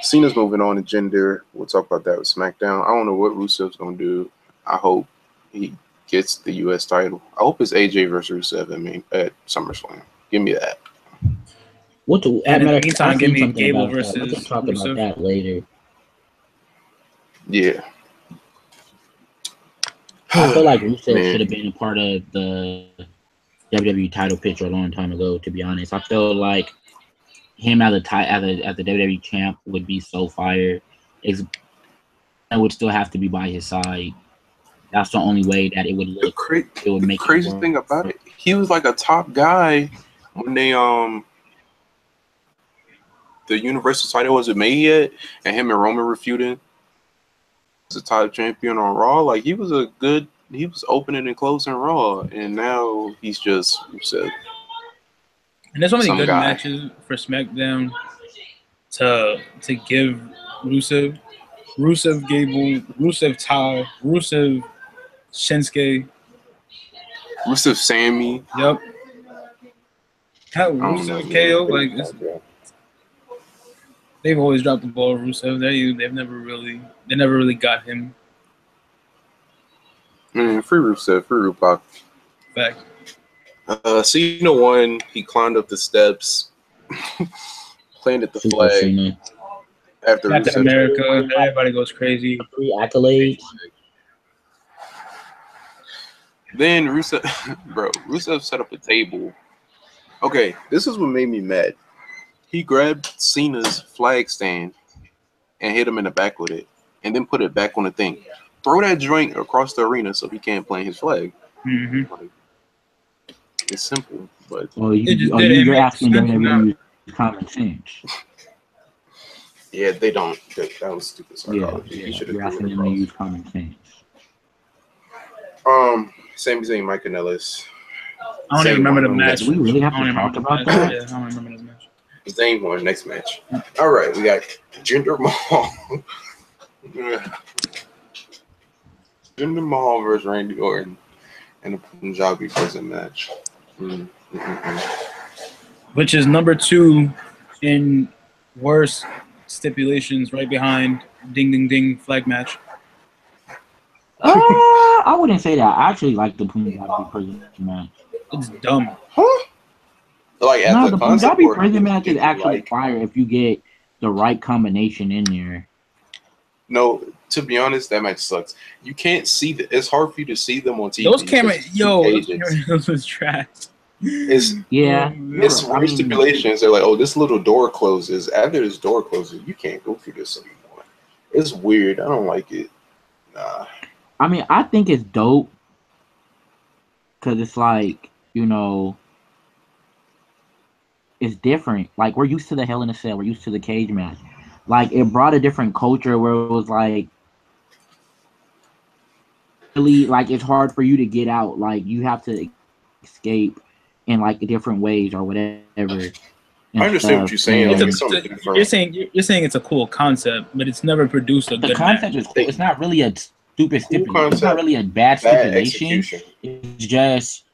Cena's moving on to gender. We'll talk about that with SmackDown. I don't know what Rusev's going to do. I hope he gets the U.S. title. I hope it's AJ versus Rusev at SummerSlam. Give me that. And in the meantime, give me Gable versus We can talk about that later. Yeah. I feel like Rusev should have been a part of the WWE title picture a long time ago, to be honest. I feel like him as the WWE champ would be so fire. It would still have to be by his side. That's the only way that it would look. It would make the crazy thing about it. He was like a top guy when they the Universal title wasn't made yet, and him and Roman were feuding. As a title champion on Raw, like he was opening and closing Raw, and now he's just Rusev. And there's so many good matches for SmackDown to give Rusev. Rusev Gable, Rusev Ty, Rusev Shinsuke. Rusev Sammy. Yep. Hell, Rusev KO. Like they've always dropped the ball, Rusev. They never really got him. Man, free Rusev, free Rupak. Fact. Cena won. He climbed up the steps, planted the flag. After America, everybody goes crazy. Free accolades. Then Rusev set up a table. Okay, this is what made me mad. He grabbed Cena's flag stand and hit him in the back with it, and then put it back on the thing. Throw that joint across the arena so he can't plant his flag. Mm-hmm. Like, it's simple, but you're asking them to use common sense. Yeah, they don't. That was stupid psychology. Yeah, He should have you're threw asking it them to across. use common sense. Same thing, Mike Kanellis. I don't even remember the match. Do we really have to talk about that? Yeah, I don't remember the match. Zane won next match. All right, we got Jinder Mahal. Jinder Mahal versus Randy Orton in a Punjabi prison match. Which is number 2 in worst stipulations, right behind Ding Ding Ding flag match. I wouldn't say that. I actually like the Punjabi prison match. It's dumb. Huh? Like No, the Punjabi prison match is actually fire if you get the right combination in there. No, to be honest, that match sucks. You can't see it's hard for you to see them on TV. Those cameras, those was trash. It's weird stipulations. They're like, oh, this little door closes. After this door closes, you can't go through this anymore. It's weird. I don't like it. Nah. I mean, I think it's dope because it's like, it's different. Like, we're used to the Hell in a Cell. We're used to the cage match. Like, it brought a different culture where it was like, really, like, it's hard for you to get out. Like, you have to escape in like different ways or whatever. I understand what you're saying. You're saying it's a cool concept, but it's never produced a good concept match. is cool. It's not really a stupid stipulation. It's not really a bad stipulation. It's just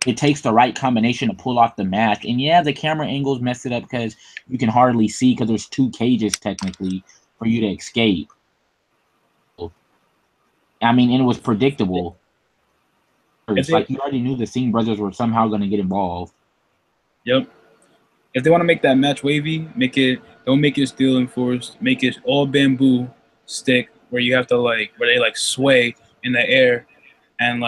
it takes the right combination to pull off the match. And yeah, the camera angles mess it up because you can hardly see because there's 2 cages technically for you to escape. I mean, and it was predictable. It's like you already knew the Singh brothers were somehow going to get involved. Yep. If they want to make that match wavy, don't make it steel enforced. Make it all bamboo stick where you have to where they sway in the air and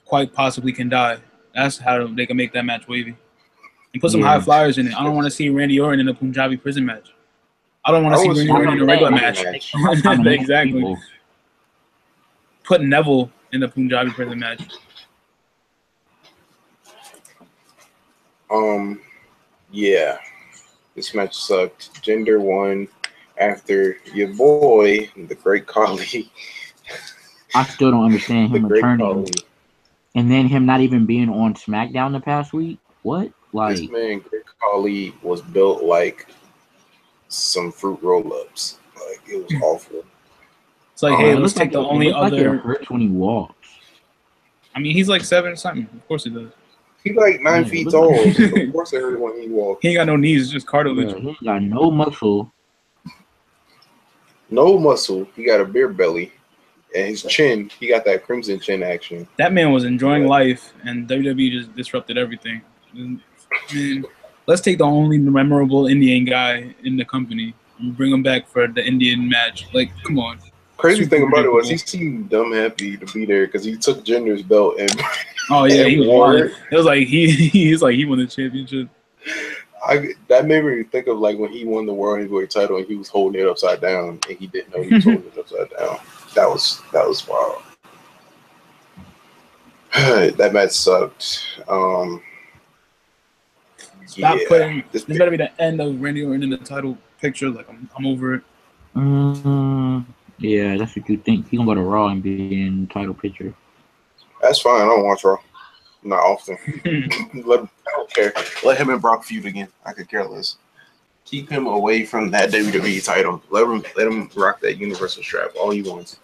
quite possibly can die. That's how they can make that match wavy. And put some high flyers in it. I don't want to see Randy Orton in a Punjabi prison match. I don't want to see Randy Orton in a regular match. Exactly. Put Neville in the Punjabi prison match. Yeah. This match sucked. Jinder won after your boy, the Great Khali. I still don't understand him returning. And then him not even being on SmackDown the past week. What? Like, this man, Great Khali, was built like some fruit roll-ups. Like, it was awful. It's like, hey, let's take the only other. It hurts when he walks. I mean, he's like 7 or something. Of course he does. He's like 9 feet tall. So of course it hurt when he walks. He ain't got no knees, it's just cartilage. Yeah, he ain't got no muscle. No muscle. He got a beer belly. And his chin, he got that crimson chin action. That man was enjoying life, and WWE just disrupted everything. Man, let's take the only memorable Indian guy in the company and bring him back for the Indian match. Like, come on. Crazy thing about it was he seemed dumb happy to be there because he took Jinder's belt and he was wild. It was like he's like he won the championship. That made me think of like when he won the World Heavyweight title and he was holding it upside down and he didn't know he was holding it upside down. That was wild. That match sucked. Stop putting this better be the end of Randy Orton in the title picture. Like I'm over it. Yeah, that's what you think. He gonna go to Raw and be in the title picture. That's fine. I don't watch Raw. Not often. I don't care. Let him and Brock feud again. I could care less. Keep him away from that WWE title. Let him rock that Universal strap all he wants.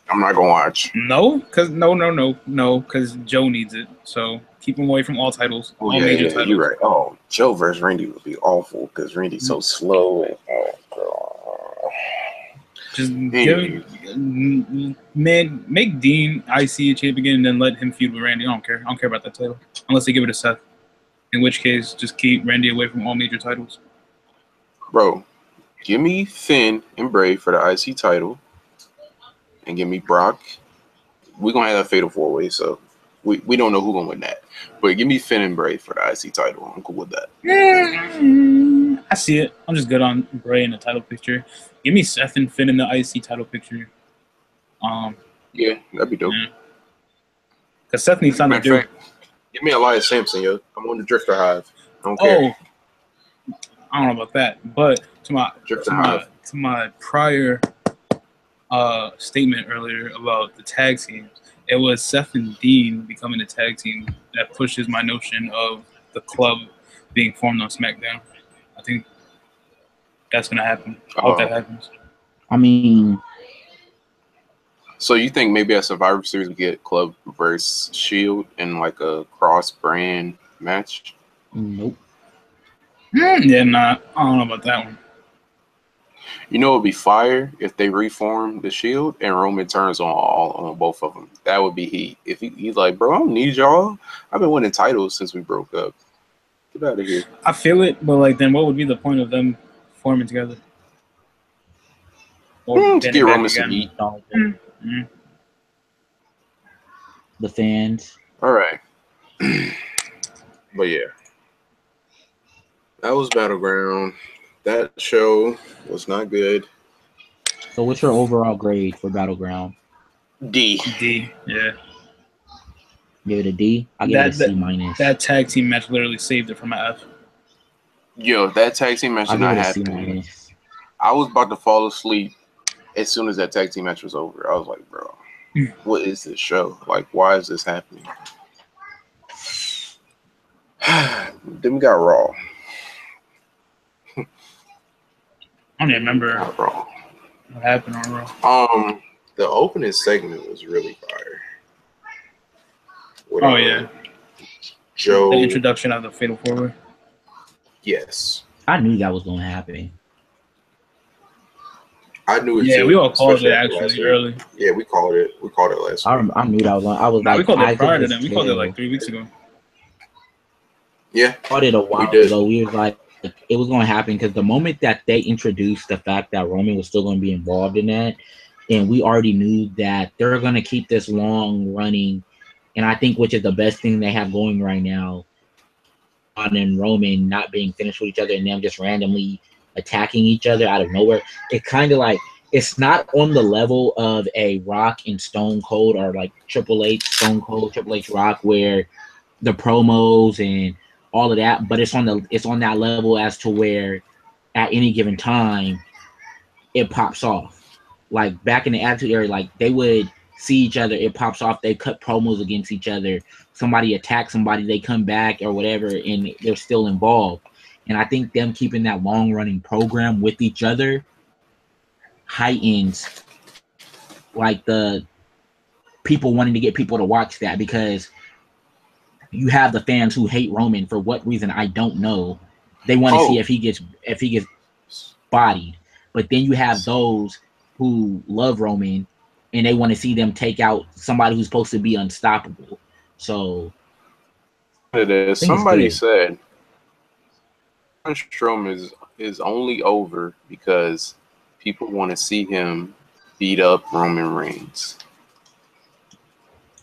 I'm not gonna watch. No, because because Joe needs it. So keep him away from all titles. All major titles. You're right. Oh, Joe versus Randy would be awful because Randy's so slow and Just make Dean IC champ again and then let him feud with Randy. I don't care about that title unless they give it to Seth. In which case, just keep Randy away from all major titles. Bro, give me Finn and Bray for the IC title, and give me Brock. We're gonna have a fatal 4-way, so we don't know who's gonna win that. But give me Finn and Bray for the IC title. I'm cool with that. I see it. I'm just good on Bray in the title picture. Give me Seth and Finn in the IC title picture. Yeah, that'd be dope. Because Seth needs something to do. Fact, give me Elias Sampson, yo. I'm on the Drifter Hive. I don't care. I don't know about that, but to my prior statement earlier about the tag teams, it was Seth and Dean becoming a tag team that pushes my notion of the club being formed on SmackDown. I think that's gonna happen. I hope that happens. I mean, so you think maybe at Survivor Series we get Club versus Shield in like a cross-brand match? Nope. Yeah, nah. I don't know about that one. You know, it'd be fire if they reform the Shield and Roman turns on both of them. That would be heat. If he's like, bro, I don't need y'all. I've been winning titles since we broke up. Get out of here. I feel it, but like, then what would be the point of them forming together? To get Roman some heat. The fans. All right. But yeah, that was Battleground. That show was not good. So what's your overall grade for Battleground? D. Yeah. Give it a D. I give it a C minus. That tag team match literally saved it from an F. Yo, that tag team match did not happen. I was about to fall asleep as soon as that tag team match was over. I was like, bro, what is this show? Like, why is this happening? Then we got Raw. I don't even remember what happened on Raw. The opening segment was really fire. Yeah. Joe. The introduction of the Fatal 4-Way. Yes. I knew that was going to happen. I knew it too. Yeah, we all called it actually early. Yeah, we called it. We called it last week. I knew that was on. I was like, we called it prior to that. We called it like 3 weeks ago. Yeah. Called it a while ago. We was like, it was going to happen because the moment that they introduced the fact that Roman was still going to be involved in that, and we already knew that they're going to keep this long running, and I think which is the best thing they have going right now, and Roman not being finished with each other and them just randomly attacking each other out of nowhere. It kind of like, it's not on the level of a Rock and Stone Cold or like Triple H, Stone Cold, Triple H Rock, where the promos and all of that, but it's on that level as to where at any given time it pops off. Like back in the Attitude Era, like they would see each other, it pops off, they cut promos against each other, somebody attacks somebody, they come back or whatever, and they're still involved. And I think them keeping that long running program with each other heightens like the people wanting to get people to watch that, because you have the fans who hate Roman for what reason I don't know. They want to see if he gets bodied. But then you have those who love Roman and they want to see them take out somebody who's supposed to be unstoppable. So somebody said Strowman is only over because people want to see him beat up Roman Reigns.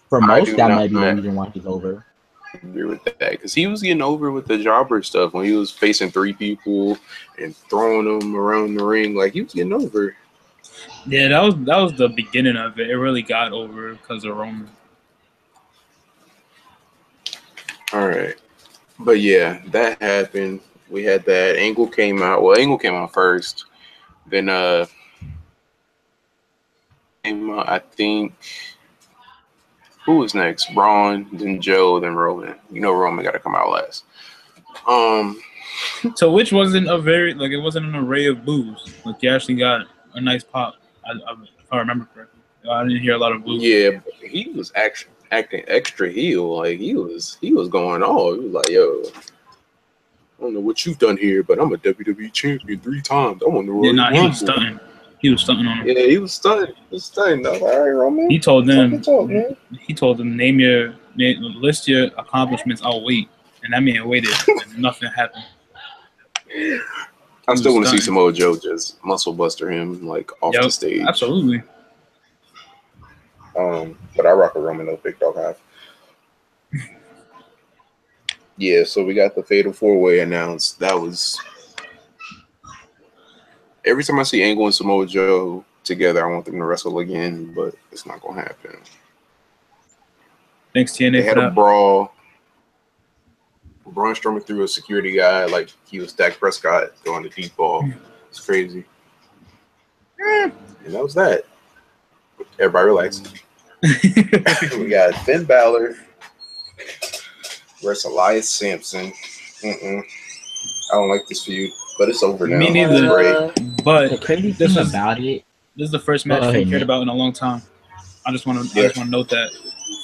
For most, that might be the reason why he's over. I agree with that, because he was getting over with the jobber stuff when he was facing 3 people and throwing them around the ring. Like, he was getting over. Yeah, that was the beginning of it. It really got over because of Roman. All right, but yeah, that happened. We had that. Angle came out. Well, Angle came out first. Then I think. Who was next? Braun, then Joe, then Roman. You know Roman got to come out last. So which wasn't a very, like, it wasn't an array of boos. Like, you actually got a nice pop. If I remember correctly. I didn't hear a lot of boos. Yeah, but he was acting extra heel. Like, he was going all. He was like, yo, I don't know what you've done here, but I'm a WWE champion 3 times. I want the Royal Rumble. He was stunting. He was stunting on him. Yeah, he was stunting. I was like, all right, Roman. He told them, list your accomplishments, I'll wait. And that man waited and nothing happened. I still want to see Samoa Joe just muscle buster him like off the stage. Absolutely. But I rock a Roman no big dog half. Yeah, so we got the Fatal 4-Way announced. That was Every time I see Angle and Samoa Joe together, I want them to wrestle again, but it's not gonna happen. Thanks, TNA, They for had a that. brawl. Braun Strowman threw a security guy like he was Dak Prescott throwing the deep ball. It's crazy. And that was that. Everybody relax. We got Finn Balor versus Elias Sampson. I don't like this feud, but it's over now. Me neither. But The crazy this thing is about it, this is the first match Go Finn ahead, cared Nick. about in a long time. I just want to note that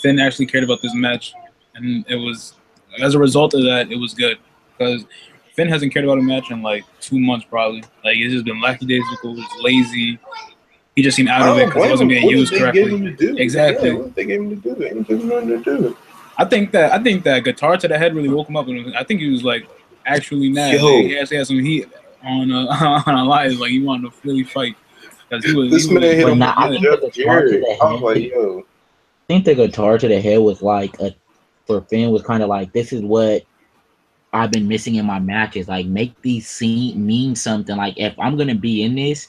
Finn actually cared about this match, and it was as a result of that, it was good because Finn hasn't cared about a match in like 2 months probably. Like it's just been lackadaisical, it's lazy. He just seemed out of it because he wasn't being used correctly. Him to do? Exactly. Yeah, what did they give him to do? They didn't give him nothing to do. I think that guitar to the head really woke him up, and I think he was like actually mad. Yo. Like, he actually had some heat on on Elias. Like he wanted to really fight because he was. This he man was hit him But with nah, I the think Jeff the guitar to Jarrett. the I was head. like, yo. I think the guitar to the head was like for Finn was kind of like, this is what I've been missing in my matches. Like, make these mean something. Like, if I'm gonna be in this,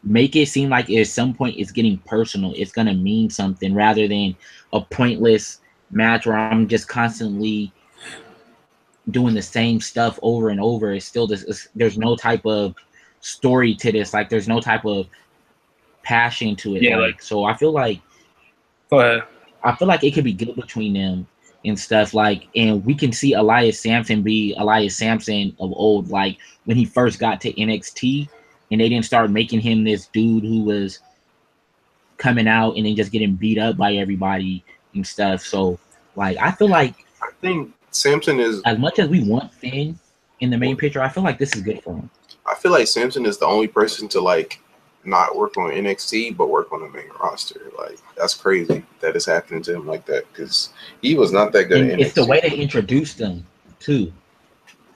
make it seem like at some point it's getting personal. It's gonna mean something rather than a pointless match where I'm just constantly doing the same stuff over and over. It's still this. There's no type of story to this. Like, there's no type of passion to it. Yeah, like, so I feel like Go ahead. it could be good between them and stuff. Like, and we can see Elias Sampson be Elias Sampson of old, like when he first got to NXT, and they didn't start making him this dude who was coming out and then just getting beat up by everybody and stuff. So, like, I feel like I think Samson is. as much as we want Finn in the main picture, I feel like this is good for him. I feel like Samson is the only person to like not work on NXT but work on the main roster. Like that's crazy that it's happening to him like that because he was not that good And at NXT. it's the way they introduced them too.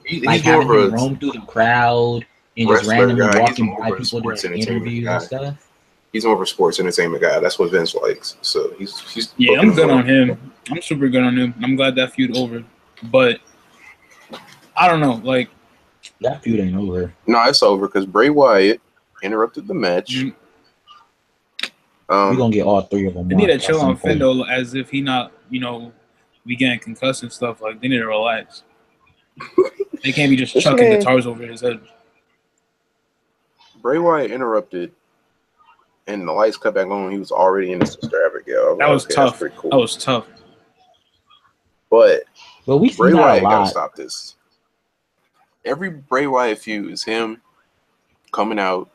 He's Like more having of him a roam through the crowd and just wrestler randomly guy. He's walking more by of a people doing sports entertainment interviews guy. and stuff. He's more of a sports entertainment guy. That's what Vince likes. So he's Yeah, I'm booking good him on him. I'm super good on him. I'm glad that feud over, but I don't know. Like That feud ain't over. No, it's over because Bray Wyatt interrupted the match. Mhm. We're gonna get all three of them. they need to at chill some on Finn point. though, as if he not be getting concussed and stuff. Like they need to relax. They can't be just This chucking man- guitars over his head. Bray Wyatt interrupted, and the lights cut back on. He was already in the Sister Abigail. That was That's tough. pretty cool. That was tough. But But we see Bray that a Wyatt gotta lot. stop this. Every Bray Wyatt feud is him coming out,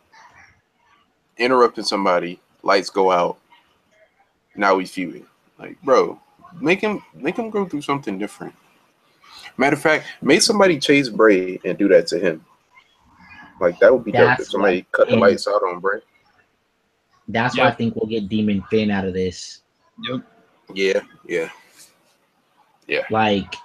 interrupting somebody, lights go out. Now we feuding. Like, bro, make him go through something different. Matter of fact, make somebody chase Bray and do that to him. Like that would be dope if That's somebody right. cut the And lights out on Bray. that's why I Yep. think we'll get Demon Finn out of this. Yep. Yeah. Like,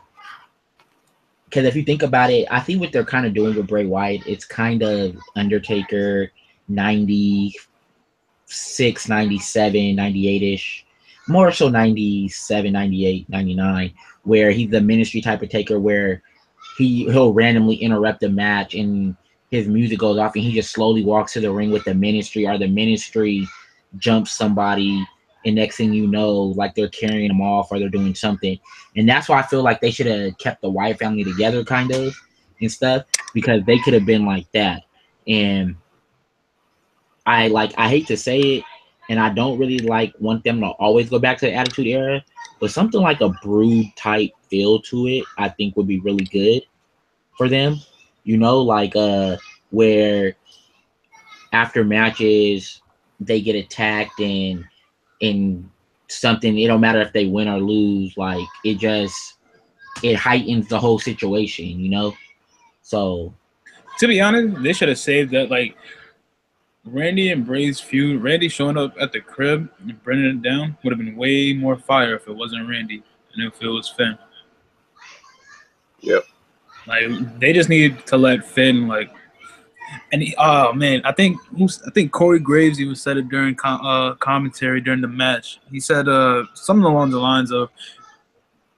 because if you think about it, I think what they're kind of doing with Bray Wyatt, it's kind of Undertaker 96, 97, 98-ish. More so 97, 98, 99, where he's the ministry type of taker where he'll randomly interrupt a match and his music goes off and he just slowly walks to the ring with the ministry, or the ministry jumps somebody, and next thing you know, like they're carrying them off or they're doing something. And that's why I feel like they should have kept the Wyatt family together kind of and stuff, because they could have been like that. And I hate to say it, and I don't really want them to always go back to the Attitude Era, but something like a Brood type feel to it, I think would be really good for them. Where after matches they get attacked and something, it don't matter if they win or lose, like it heightens the whole situation. So To be honest, they should have saved that. Like Randy and Bray's feud, Randy showing up at the crib and bringing it down would have been way more fire if it wasn't Randy and if it was Finn. Yep. Like they just need to let Finn oh man, I think Corey Graves even said it during commentary during the match. He said something along the lines of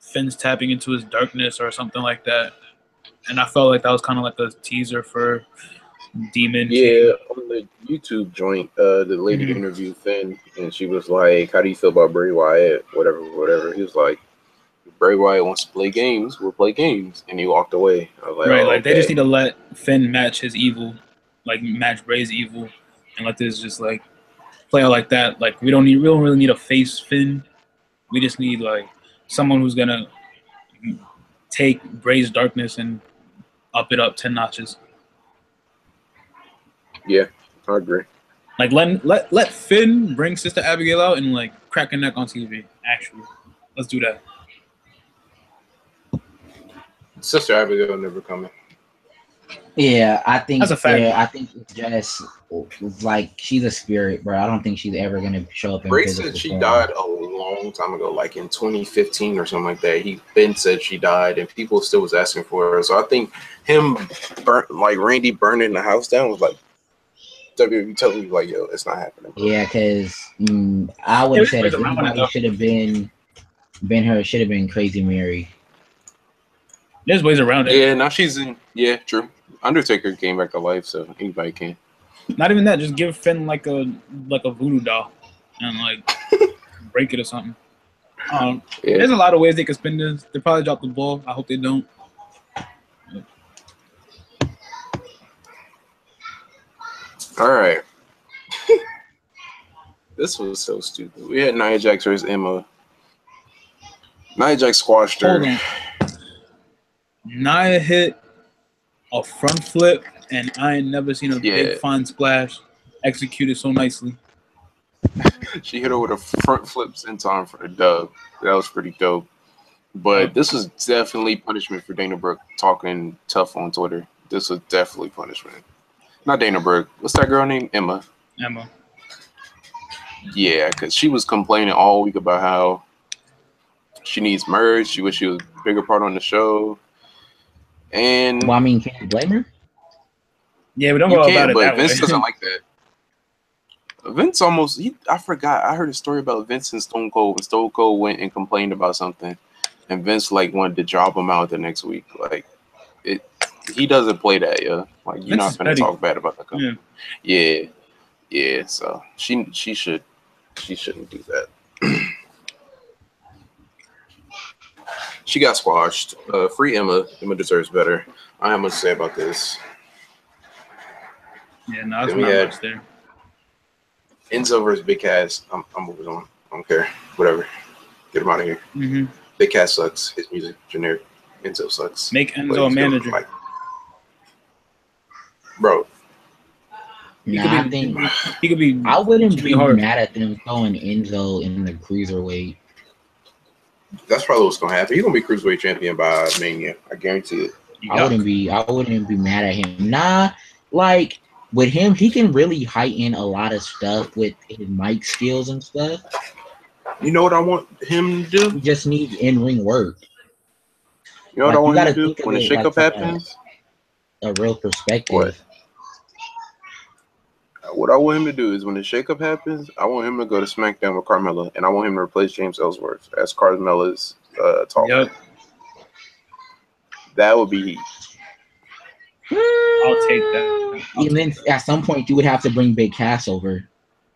Finn's tapping into his darkness or something like that. And I felt like that was kind of like a teaser for demon. Yeah, on the YouTube joint, the lady Mhm. interviewed Finn, and she was like, "How do you feel about Bray Wyatt? Whatever." He was like, "If Bray Wyatt wants to play games, we'll play games," and he walked away. I was like, Right, "Oh, like they just okay." need to let Finn match his evil, like match Bray's evil, and let this just like play out like that. Like we don't really need a face Finn. We just need like someone who's gonna take Bray's darkness and up it up 10 notches. Yeah, I agree. Like let Finn bring Sister Abigail out and like crack a neck on TV. Actually, let's do that. Sister Abigail never coming. Yeah, I think That's a fact. I think it's just like she's a spirit, bro. I don't think she's ever gonna show up in Bray physical said she form. died a long time ago, like in 2015 or something like that. Ben said she died, and people still was asking for her. So I think him, like Randy burning the house down, was like WWE totally like, yo, it's not happening. Bro. Yeah, because I would Yeah, have said there's if around it, anybody though. should have been her, should have been Crazy Mary. There's ways around it. Yeah, now she's in. Yeah, true. Undertaker came back to life, so anybody can. Not even that. Just give Finn like a voodoo doll and like break it or something. Yeah. There's a lot of ways they could spin this. They probably drop the ball. I hope they don't. All right. This was so stupid. We had Nia Jax versus Emma. Nia Jax squashed her. Hold on. Nia hit a front flip, and I ain't never seen a big fine splash executed so nicely. She hit her with a front flip senton for the dub. That was pretty dope. But this was definitely punishment for Dana Brooke talking tough on Twitter. This was definitely punishment. Not Dana Brooke. What's that girl name? Emma. Yeah, because she was complaining all week about how she needs merge. She wish she was a bigger part on the show. And well, I mean, can you blame her? Yeah, we don't go about it but that Vince way. doesn't like that. Vince almost. I forgot. I heard a story about Vince and Stone Cold. When Stone Cold went and complained about something, and Vince like wanted to drop him out the next week. Like it. He doesn't play that, yeah. Like you're Vince not gonna talk bad about the company. Yeah. Yeah. So she shouldn't do that. She got squashed. Free Emma. Emma deserves better. I have much to say about this. Yeah, no, that's not much there. Enzo versus Big Cass. I'm moving on. I don't care. Whatever. Get him out of here. Mm-hmm. Big Cass sucks. His music generic. Enzo sucks. Make Enzo a manager. Like, bro. I think he could be. I wouldn't be hard. mad at them throwing Enzo in the cruiserweight. That's probably what's gonna happen. He's gonna be cruiserweight champion by Mania. I guarantee it. I wouldn't be mad at him. Nah, like with him, he can really heighten a lot of stuff with his mic skills and stuff. You know what I want him to do? He just needs in-ring work. You know what I want him to do when the shakeup happens? A real perspective. What I want him to do is when the shakeup happens, I want him to go to SmackDown with Carmella, and I want him to replace James Ellsworth as Carmella's talker. Yep. That would be. I'll take that. And then at some point, you would have to bring Big Cass over.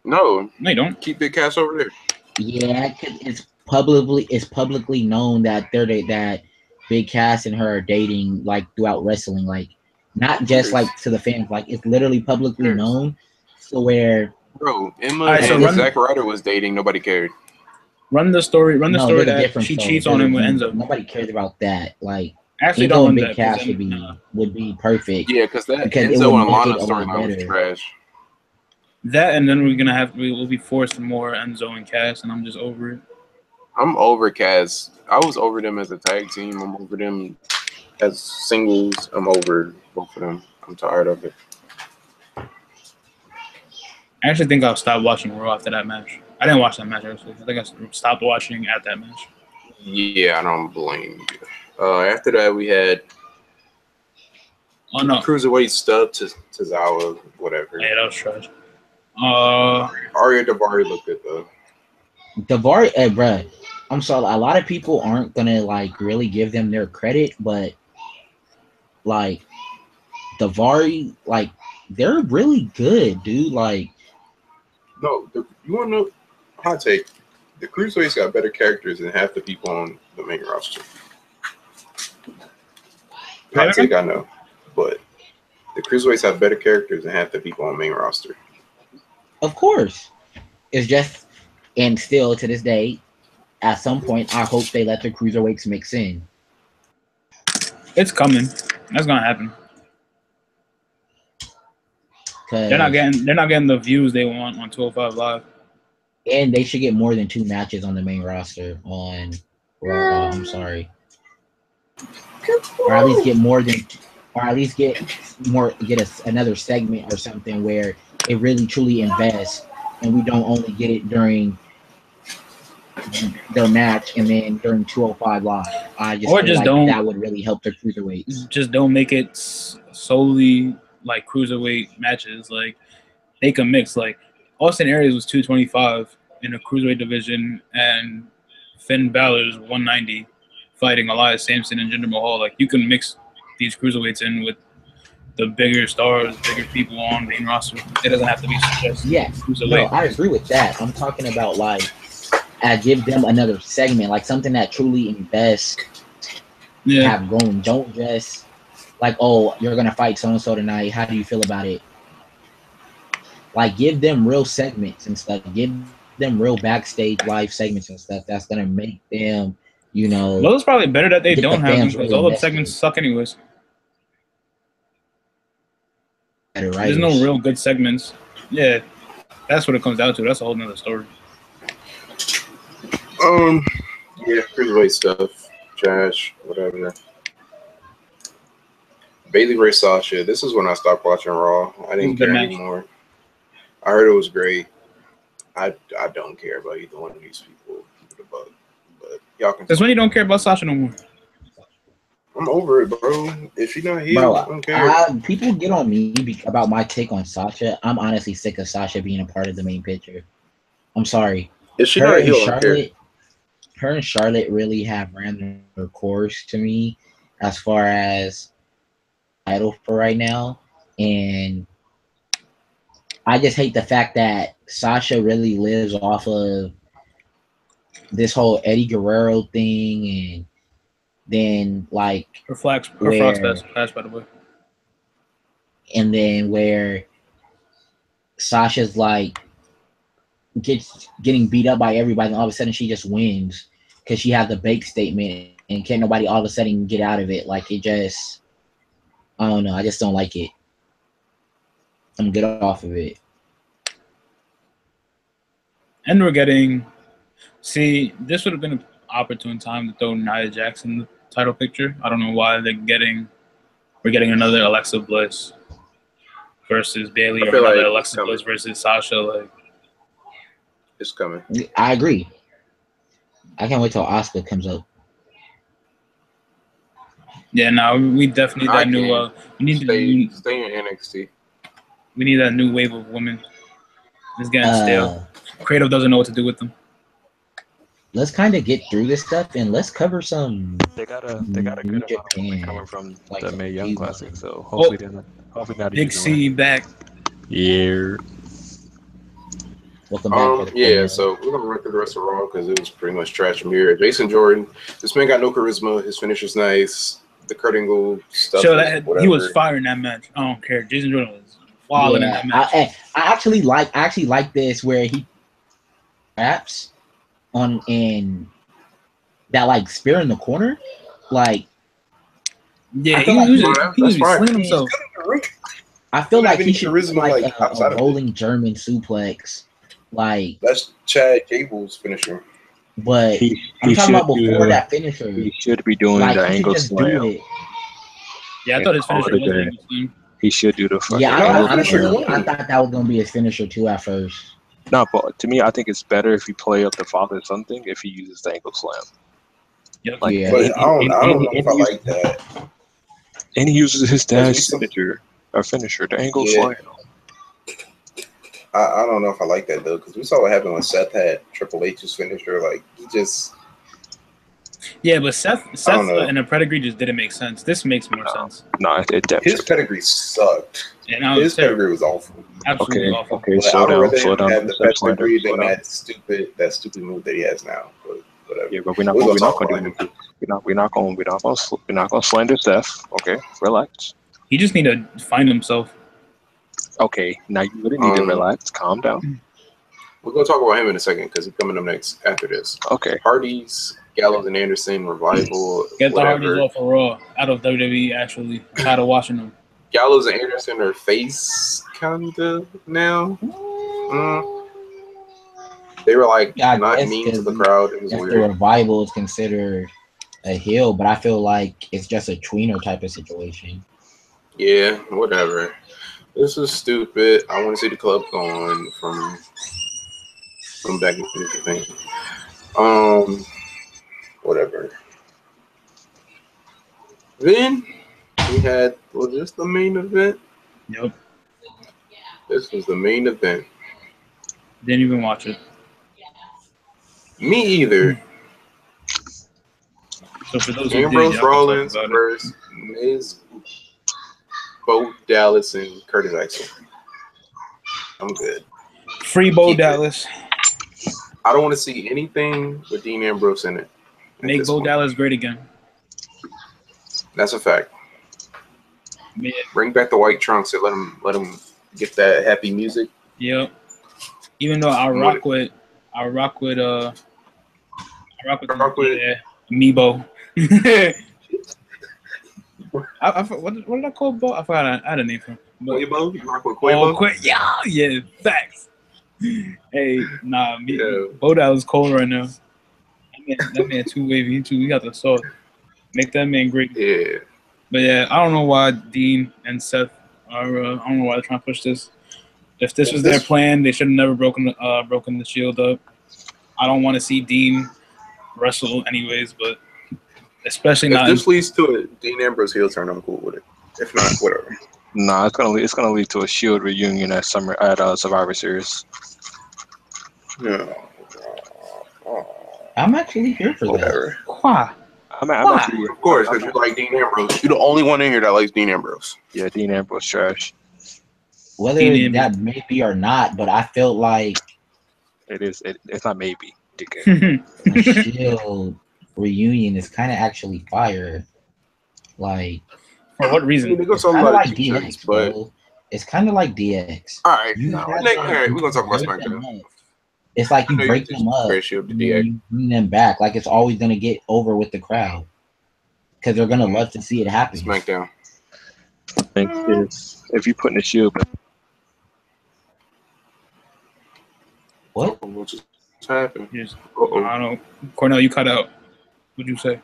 No, you don't. Keep Big Cass over there. Yeah, it's publicly known that that Big Cass and her are dating like throughout wrestling, like not just like to the fans, like it's literally publicly known. So where Emma and Zack Ryder was dating, nobody cared. Run the story that she cheats on him with Enzo. Nobody cares about that. Like actually, Enzo and Big Cass would be perfect. Yeah, because Enzo and Lana storyline was trash. That and then we'll be forced more Enzo and Cass, and I'm just over it. I'm over Cass. I was over them as a tag team. I'm over them as singles. I'm over both of them. I'm tired of it. I actually think I'll stop watching Raw after that match. I didn't watch that match, actually. I think I stopped watching at that match. Yeah, I don't blame you. After that, we had Cruiserweight stuff to Tozawa, whatever. Yeah, that was trash. Arya Davari looked good, though. Davari, bruh, I'm sorry. A lot of people aren't going to, like, really give them their credit, but, like, Davari, like, they're really good, dude. Like, No, you want to know? Hot take. The cruiserweights got better characters than half the people on the main roster. Hot take, I know, but the cruiserweights have better characters than half the people on the main roster. of course, it's just, and still to this day, at some point, I hope they let the cruiserweights mix in. It's coming. That's gonna happen. They're not getting the views they want on 205 Live. And they should get more than 2 matches on the main roster on Raw. I'm sorry. Or at least get more than, or at least get another segment or something where it really truly invests, and we don't only get it during their match and then during 205 Live. I just feel like that would really help the cruiserweights. Just don't make it solely like cruiserweight matches. Like they can mix. Like Austin Aries was 225 in the cruiserweight division, and Finn Balor's 190 fighting Elias Sampson and Jinder Mahal. Like you can mix these cruiserweights in with the bigger stars, bigger people on the main roster. It doesn't have to be just cruiserweight. No, I agree with that. I'm talking about like give them another segment, like something that truly invests. Have going. Don't just like, oh, you're gonna fight so and so tonight. How do you feel about it? Like, give them real segments and stuff. Give them real backstage live segments and stuff. That's gonna make them, you know. Well, it's probably better that they don't have them because all the segments suck anyways. Better, right? There's no real good segments. Yeah, that's what it comes down to. That's a whole nother story. Yeah, cruiserweight stuff, trash, whatever. Bailey vs. Sasha. This is when I stopped watching Raw. I didn't care anymore. I heard it was great. I don't care about either one of these people. But y'all can. That's when you don't care about Sasha no more. I'm over it, bro. If she's not here, I don't care. People get on me about my take on Sasha. I'm honestly sick of Sasha being a part of the main picture. I'm sorry. If she's not here, her and Charlotte really have ran their course to me as far as title for right now. And I just hate the fact that Sasha really lives off of this whole Eddie Guerrero thing, and then like her flags passed by the way. And then where Sasha's like getting beat up by everybody, and all of a sudden she just wins because she has the bake statement, and can't nobody all of a sudden get out of it. Like it just, I don't know. I just don't like it. I'm good off of it. And we're getting, this would have been an opportune time to throw Nia Jax in the title picture. I don't know why we're getting another Alexa Bliss versus Bayley, or another Alexa Bliss versus Sasha. Like, it's coming. I agree. I can't wait till Asuka comes up. Yeah, no, we definitely need that new. We need to stay in NXT. We need that new wave of women. It's getting stale. Creative doesn't know what to do with them. Let's kind of get through this stuff and let's cover some. They got a good amount of women coming from like the Mae Young Classic, so hopefully not. Big C back. Yeah. Welcome back. So we're gonna run through the rest of Raw because it was pretty much trash from here. Jason Jordan, this man got no charisma. His finish is nice. The Kurt Angle stuff. He was firing that match. I don't care. Jason Jordan was wilding in that match. I actually like this where he raps on in that like spear in the corner, like. Yeah, he was slinging himself. I feel like he should like a rolling German suplex. Like that's Chad Gable's finisher. But I'm talking about before that finisher. He should be doing the angle slam. Yeah, I thought his finisher was the angle slam. He should do the fucking. Yeah, I thought that was gonna be his finisher too at first. No, but to me, I think it's better if you play up the father something if he uses the angle slam. Yep. Like, yeah. But I don't know if I like that. And he uses his dad's finisher, the angle slam. I don't know if I like that though, because we saw what happened when Seth had Triple H's finisher. Like he just. Yeah, but Seth don't know. and the pedigree just didn't make sense. This makes more sense. No, it definitely. His pedigree sucked. And now His pedigree was awful. absolutely Okay, awful. okay, But slow I would down, rather slow him down. have the Step slander, pedigree slow than down. that stupid move that he has now. But whatever. Yeah, but we're not We're gonna talk do about him. anything. We're not gonna slander Steph. Okay, relax. He just need to find himself. Okay, now you really need to relax. Calm down. We're gonna talk about him in a second because he's coming up next after this. Okay. Hardys, Gallows, and Anderson revival. Get the whatever. Hardys off of Raw, out of WWE. Actually, I'm tired of watching them. Gallows and Anderson are face kinda now. They were like I not guess mean to the 'cause crowd. It was if the weird. revival is considered a heel, but I feel like it's just a tweener type of situation. Yeah, whatever. This is stupid. I want to see the club going from back into the thing. Whatever. Then we had this the main event? Yep. This was the main event. Didn't even watch it. Me either. So for those who Ambrose did, y'all Rollins can talk about versus Miz, Bo Dallas, and Curtis Axel. I'm good. it. Free Bo Keep it. Dallas. I don't want to see anything with Dean Ambrose in it. Make Bo Dallas great again. That's a fact. Yeah. Bring back the white trunks and let him get that happy music. Yep. Even though I rock with Amiibo. What did I call Bo? I forgot I had a name for him. Quavo? You rock with Quavo? Yeah, facts. Hey, nah, Yeah. Bo Dallas cold right now. That man too wavy. He got the sauce. Make that man great. Yeah. But yeah, I don't know why Dean and Seth are. I don't know why they're trying to push this. If this was their plan, they should have never broken the Shield up. I don't want to see Dean wrestle anyways, but especially not. If this leads to a Dean Ambrose heel turn, I'm cool with it. If not, whatever. Nah, it's gonna lead to a Shield reunion at Survivor Series. No. I'm actually here for Whatever. Why? I'm actually, Of course, because you like Dean Ambrose. You're the only one in here that likes Dean Ambrose. yeah, Dean Ambrose trash. Whether that may be or not, but I felt like It is. It's not maybe. DK. the Shield reunion is kind of actually fire. Like, For what reason? They go it's talk kind of about like t-shirts, DX, but bro. It's kind of like DX. all right, You all have right, we're gonna talk about break them SmackDown. up. It's like you I know break you them up, just Shield to and then DX. you bring them back. Like it's always gonna get over with the crowd because they're gonna love to see it happen. SmackDown. I think if you put in the Shield, What? What just happened? Yes. Uh-oh. I don't know. Cornell, you cut out. What'd you say?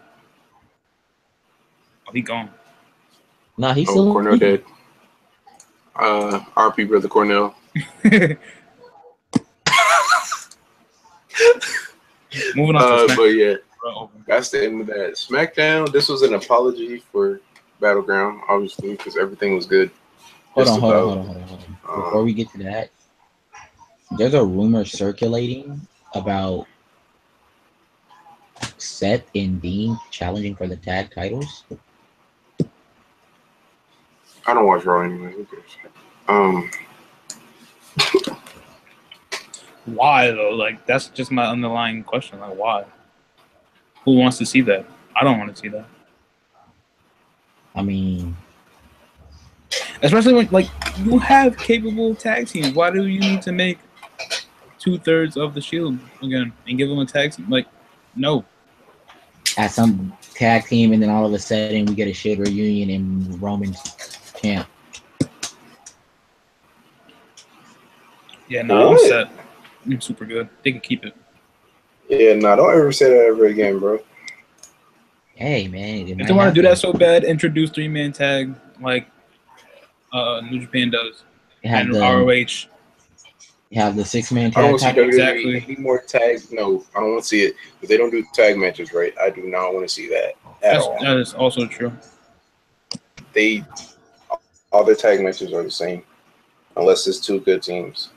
Oh, he gone. Nah, he's Oh, still Cornell dead. RP brother Cornell. Moving on to But yeah, SmackDown. that's the end of that. SmackDown. This was an apology for Battleground, obviously, because everything was good. Hold Just on. about. Before we get to that, there's a rumor circulating about Seth and Dean challenging for the tag titles. I don't watch Raw anyway. Who cares? Why though? Like that's just my underlying question. Like why? Who wants to see that? I don't want to see that. I mean, Especially when like you have capable tag teams. Why do you need to make 2/3 of the Shield again and give them a tag team? Like, no. at some tag team, and then all of a sudden we get a Shield reunion and Roman's champ. Yeah, no, I'm set. I'm super good. They can keep it. Yeah, no, don't ever say that ever again, bro. Hey man, If they want to do that so bad, introduce 3-man tag like New Japan does. And ROH. You have the 6-man I tag. don't want to see WWE Exactly. any more tags. No, I don't want to see it. If they don't do tag matches right, I do not want to see that at all. That is also true. All their tag matches are the same, unless it's two good teams.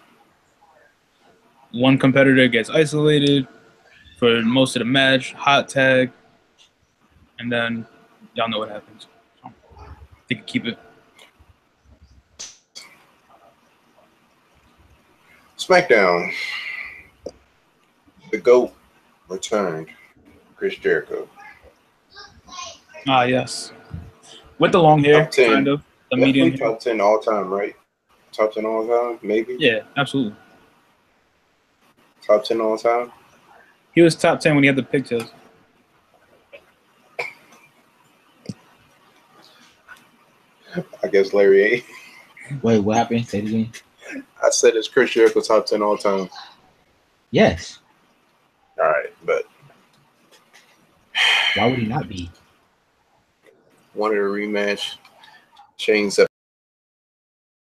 One competitor gets isolated for most of the match, hot tag, and then y'all know what happens. So, they can keep it. SmackDown. The GOAT returned. Chris Jericho. Ah, yes. With the long hair, Top 10. kind of. The medium hair. Top 10 all time, right? Top 10 all time, maybe? Yeah, absolutely. Top 10 all time? He was top 10 when he had the pigtails. I guess Larry ain't. Wait, what happened? Say it again. I said it's Chris Jericho top 10 all time. Yes. All right, but Why would he not be? wanted a rematch. Shane